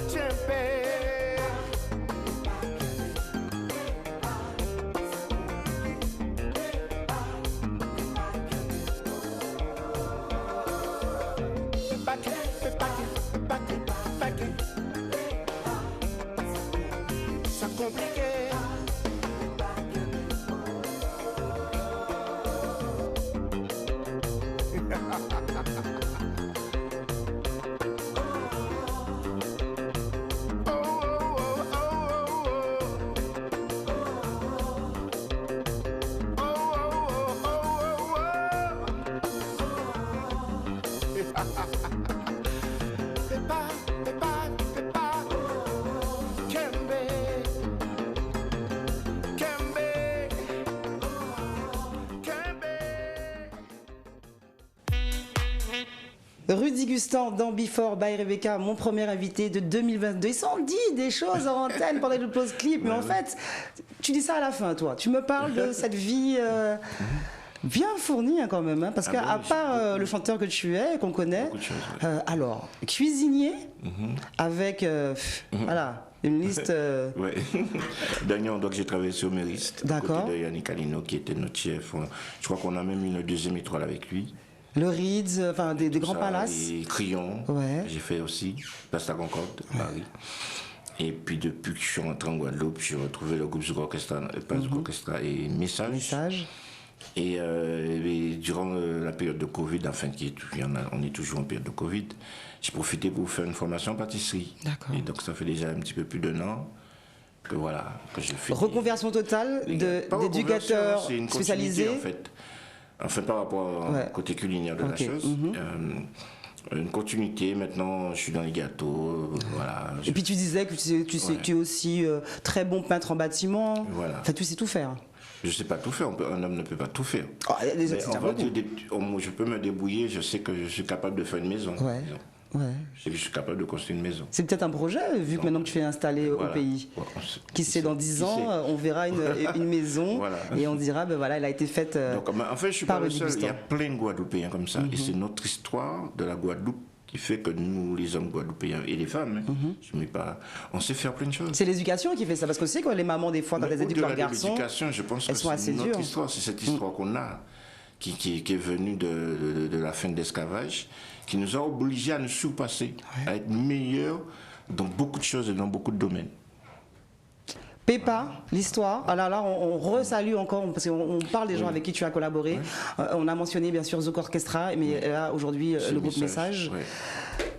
tchempé. Ça compliqué. Rudy Gustan dans Before by Rebecca, mon premier invité de 2022. Ils sont dit des choses en antenne pendant le pause clip, mais en fait, tu dis ça à la fin, toi. Tu me parles de cette vie bien fournie hein, quand même, hein, parce Ah qu'à bon, j'ai part beaucoup- le chanteur que tu es, qu'on connaît, Beaucoup de choses, ouais. alors, cuisinier, avec, voilà, une liste... Ouais. Dernièrement, donc j'ai travaillé sur Mériste. D'accord. À côté de Yannick Alino, qui était notre chef. Je crois qu'on a même une deuxième étoile avec lui. le Ritz, enfin des Tout grands ça, palaces. Et Crillon, Ouais. j'ai fait aussi. Place la Concorde, Paris. Et puis depuis que je suis rentré en Guadeloupe, j'ai retrouvé le groupe Zouk Orchestra, pas Zouk Orchestra, et Message. Message. Et durant la période de Covid, enfin, on est toujours en période de Covid, j'ai profité pour faire une formation en pâtisserie. D'accord. Et donc ça fait déjà un petit peu plus d'1 an que voilà, que je fais. Reconversion totale Pas d'éducateur reconversion, c'est une spécialisé. continuité, en fait. Enfin, par rapport Ouais. au côté culinaire de Ok. la chose. Une continuité, maintenant je suis dans les gâteaux, voilà. Et puis tu disais que Ouais. tu es aussi très bon peintre en bâtiment. Voilà. Enfin, tu sais tout faire. Je sais pas tout faire, un homme ne peut pas tout faire. Ah, il y a des Mais accidents. on va dire je peux me débrouiller, je sais que je suis capable de faire une maison. Ouais. disons. Ouais. Je sais que je suis capable de construire une maison. C'est peut-être un projet, vu que maintenant que tu es installé au Voilà. pays. Ouais, Qui sait, dans 10 qui ans, sait. on verra une maison Voilà. et on dira, ben voilà, elle a été faite. Donc, en fait, je suis par pas le Rudy seul. Il y a Gustan. plein de Guadeloupéens comme ça. Et c'est notre histoire de la Guadeloupe qui fait que nous, les hommes guadeloupéens et les femmes, hein, je mets pas, on sait faire plein de choses. C'est l'éducation qui fait ça, parce que c'est que les mamans, des fois, quand elles éduquent Au-delà leurs de garçons, l'éducation, je pense elles que sont assez c'est notre dures. histoire, c'est cette histoire qu'on a, qui est venue de la fin de l'esclavage, qui nous a obligés à nous surpasser, à être meilleurs dans beaucoup de choses et dans beaucoup de domaines. Pépa, l'histoire. Alors là, on resalue encore, parce qu'on parle des gens avec qui tu as collaboré. On a mentionné bien sûr Zouk Orchestra, mais là aujourd'hui C'est le groupe Message. ouais.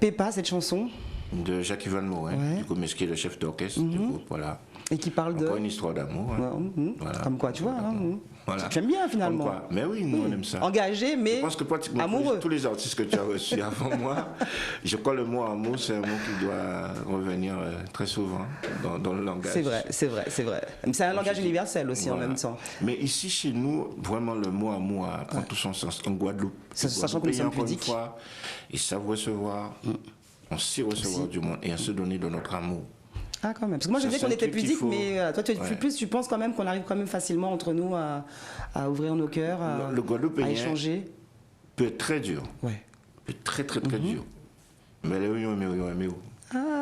Pépa, cette chanson, De Jacques-Yvan Morin, Ouais. du coup, mais ce qui est le chef d'orchestre du groupe, voilà. et qui parle de. Encore une histoire d'amour. hein. Ouais, Voilà. Comme quoi, tu vois. Hein, Voilà. Tu aimes bien finalement. Comme quoi. Mais oui, nous on aime ça. Engagé, mais Je pense que pratiquement amoureux. tous les artistes que tu as reçus avant moi, je crois le mot amour, c'est un mot qui doit revenir très souvent dans le langage. C'est vrai, c'est vrai, c'est vrai. Mais c'est un langage universel aussi en Voilà. même temps. Mais ici, chez nous, vraiment, le mot amour prend tout son sens. En Guadeloupe, Sachant que nous les sommes Guadeloupéens, pudiques. encore une fois, ils savent recevoir, on sait recevoir du monde et on se donner de notre amour. Ah, quand même. Parce que moi, je Ça, disais c'est qu'on un était truc qu'il pudiques, faut- mais toi, Ouais. tu penses quand même qu'on arrive quand même facilement entre nous à ouvrir nos cœurs, Le Guadeloupéen à échanger. peut être très dur, Ouais. peut être très très très dur. Mais le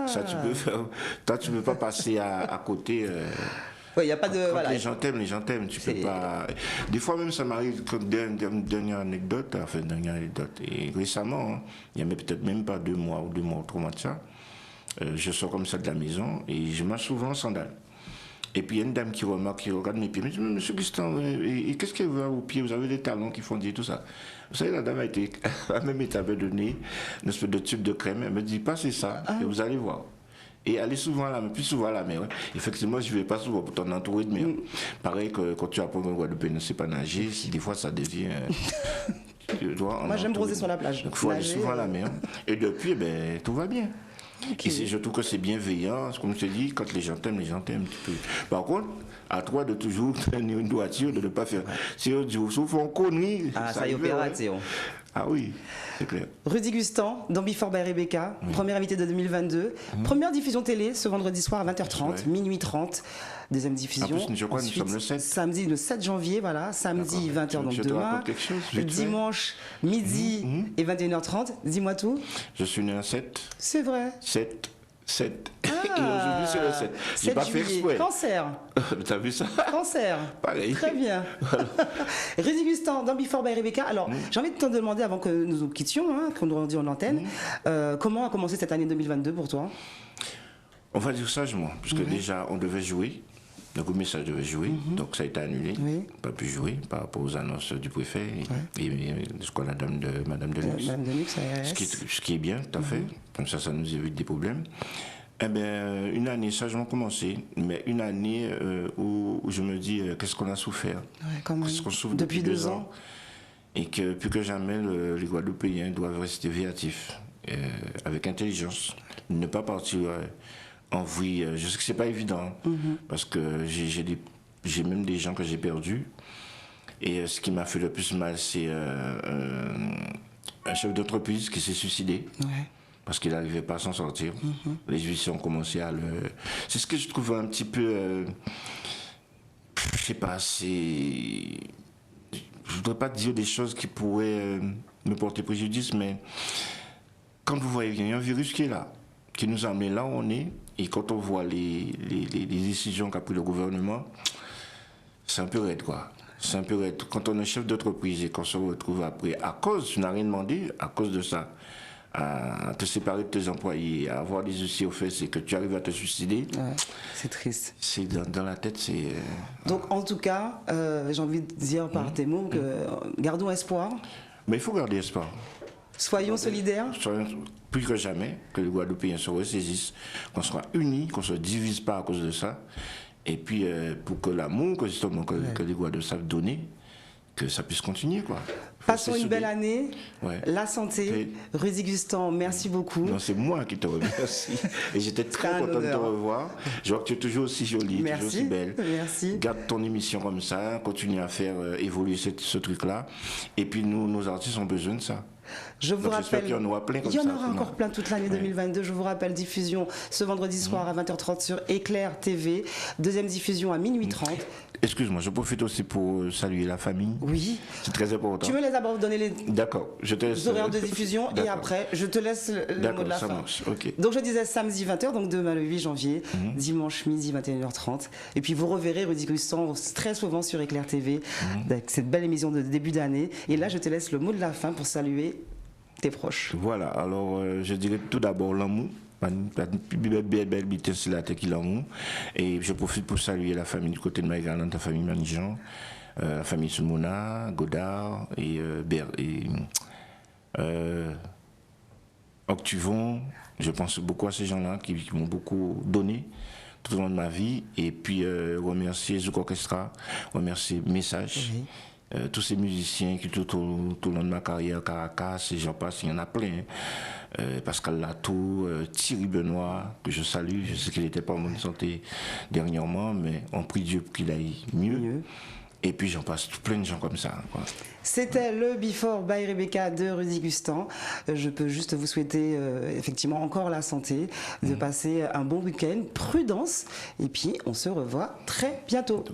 ça tu peux faire. Toi, tu peux pas passer à côté. Ouais, il n'y a pas de. Quand Voilà. les gens t'aiment, tu peux C'est- pas. Des fois même ça m'arrive comme dernière anecdote, et récemment, hein, il y a peut-être même pas 2 mois ou 3 mois de ça, je sors comme ça de la maison et je marche souvent en sandales. Et puis il y a une dame qui remarque, qui regarde mes pieds, me dit, Monsieur Gustan, et qu'est-ce qu'elle veut à vos pieds? Vous avez des talons qui font dire tout ça. Vous savez, la dame a même été donné une espèce de tube de crème. Elle me dit, passez ça et vous allez voir. Et aller souvent à la mer, plus souvent à la mer. Ouais. Effectivement, je ne vais pas souvent pour t'en entourer de mer. Pareil que quand tu apprends en Guadeloupe, ne sais pas nager, des fois ça devient. Tu dois en Moi, j'aime entourer. bronzer sur la plage. Donc il faut aller Nager, souvent à la mer. Et depuis, eh ben, tout va bien. Ok. Et je trouve que c'est bienveillant. Comme je te dis, quand les gens t'aiment, tu peux. Par contre, à toi de toujours tenir une droiture, de ne pas faire. Si on dit, sauf en connerie. Ah, ça y est, arrive, ouais. opération. Ah oui, c'est clair. Rudy Gustan, dans Before by Rebecca, premier invité de 2022. Première diffusion télé ce vendredi soir à 20h30, Ouais. minuit 30. Deuxième diffusion. En plus, je crois que nous sommes le 7. Samedi le 7 janvier, voilà. Samedi D'accord. 20h, donc Je te demain. raconte quelque chose, vite fait. Dimanche, midi et 21h30. Dis-moi tout. Je suis né un 7. C'est vrai. 7. Et Ah, aujourd'hui, c'est le 7. J'ai 7 pas fait juillet. exprès. Cancer. T'as vu ça? Cancer. Pareil. Très bien. Rudy Gustan, dans Before by Rebecca. Alors, j'ai envie de te demander, avant que nous nous quittions, qu'on nous rendions en antenne, comment a commencé cette année 2022 pour toi? On va dire sagement, puisque déjà, on devait jouer. Le groupe Message devait jouer, donc ça a été annulé. Oui. Pas pu jouer par rapport aux annonces du préfet et de ce qu'on a de Madame Delux. Madame Delux, ARS. Ce qui est bien, tout à fait. Comme ça nous évite des problèmes. Eh bien, une année sagement commencé, mais une année où je me dis qu'est-ce qu'on a souffert. Ouais, quand même. Qu'est-ce qu'on souffre Depuis 2 ans. Et que plus que jamais, les Guadeloupéens doivent rester véatifs, avec intelligence, ne pas partir en vrille. Je sais que c'est pas évident, parce que j'ai même des gens que j'ai perdus. Et ce qui m'a fait le plus mal, c'est un chef d'entreprise qui s'est suicidé. Ouais. Parce qu'il n'arrivait pas à s'en sortir. Les huissiers ont commencé à le... C'est ce que je trouve un petit peu... je sais pas, c'est... Je voudrais pas dire des choses qui pourraient me porter préjudice, mais quand vous voyez qu'il y a un virus qui est là, qui nous a amené là où on est, et quand on voit les décisions qu'a pris le gouvernement, c'est un peu raide, quoi. C'est un peu raide. Quand on est chef d'entreprise et qu'on se retrouve après, à cause, tu n'as rien demandé, à cause de ça, à te séparer de tes employés, à avoir des soucis aux fesses et que tu arrives à te suicider, Ouais, c'est triste. c'est dans la tête, c'est... Donc en tout cas, j'ai envie de dire par tes mots que gardons espoir, Mais il faut garder espoir. soyons solidaires. Soyons plus que jamais que les Guadeloupéens se ressaisissent, qu'on soit unis, qu'on ne se divise pas à cause de ça. Et puis pour que l'amour que, justement, que les Guadeloupéens savent donner, que ça puisse continuer, quoi. Passons une belle année, Ouais. la santé. Rudy Gustan, merci beaucoup. Non, c'est moi qui te remercie. Et j'étais très un content de te honneur. revoir. Je vois que tu es toujours aussi jolie, toujours Merci, aussi belle. merci. Garde ton émission comme ça, continue à faire évoluer ce truc-là. Et puis nous, nos artistes ont besoin de ça. Je vous Donc, j'espère rappelle, qu'il y en aura plein comme il y en ça, aura vraiment. encore plein toute l'année 2022. Je vous rappelle, diffusion ce vendredi soir à 20h30 sur Éclair TV. Deuxième diffusion à minuit 30. Excuse-moi, je profite aussi pour saluer la famille. Oui. C'est très important. Tu me laisses d'abord donner les D'accord, je te laisse. horaires de diffusion et D'accord. après, je te laisse le mot D'accord, de la ça fin. marche, ok. Donc je disais samedi 20h, donc demain le 8 janvier, dimanche midi 21h30. Et puis vous reverrez Rudy Gustan très souvent sur Éclair TV, avec cette belle émission de début d'année. Et là, je te laisse le mot de la fin pour saluer tes proches. Voilà, alors je dirais tout d'abord l'amour. Belle vitesse, c'est la tête qui l'amour. Et je profite pour saluer la famille du côté de Maïgalan, la famille Manijan, la famille Soumona, Godard et Octuvon. Je pense beaucoup à ces gens-là qui m'ont beaucoup donné tout au long de ma vie. Et puis remercier Zouk Orchestra, remercier Message. Oui. Tous ces musiciens qui tout au long de ma carrière, Caracas, et j'en passe, il y en a plein. Pascal Latour, Thierry Benoît, que je salue, je sais qu'il n'était pas en bonne santé dernièrement, mais on prie Dieu pour qu'il aille mieux. Et puis j'en passe plein de gens comme ça, quoi. C'était le Before by Rebecca de Rudy Gustan. Je peux juste vous souhaiter effectivement encore la santé, de passer un bon week-end, prudence, et puis on se revoit très bientôt.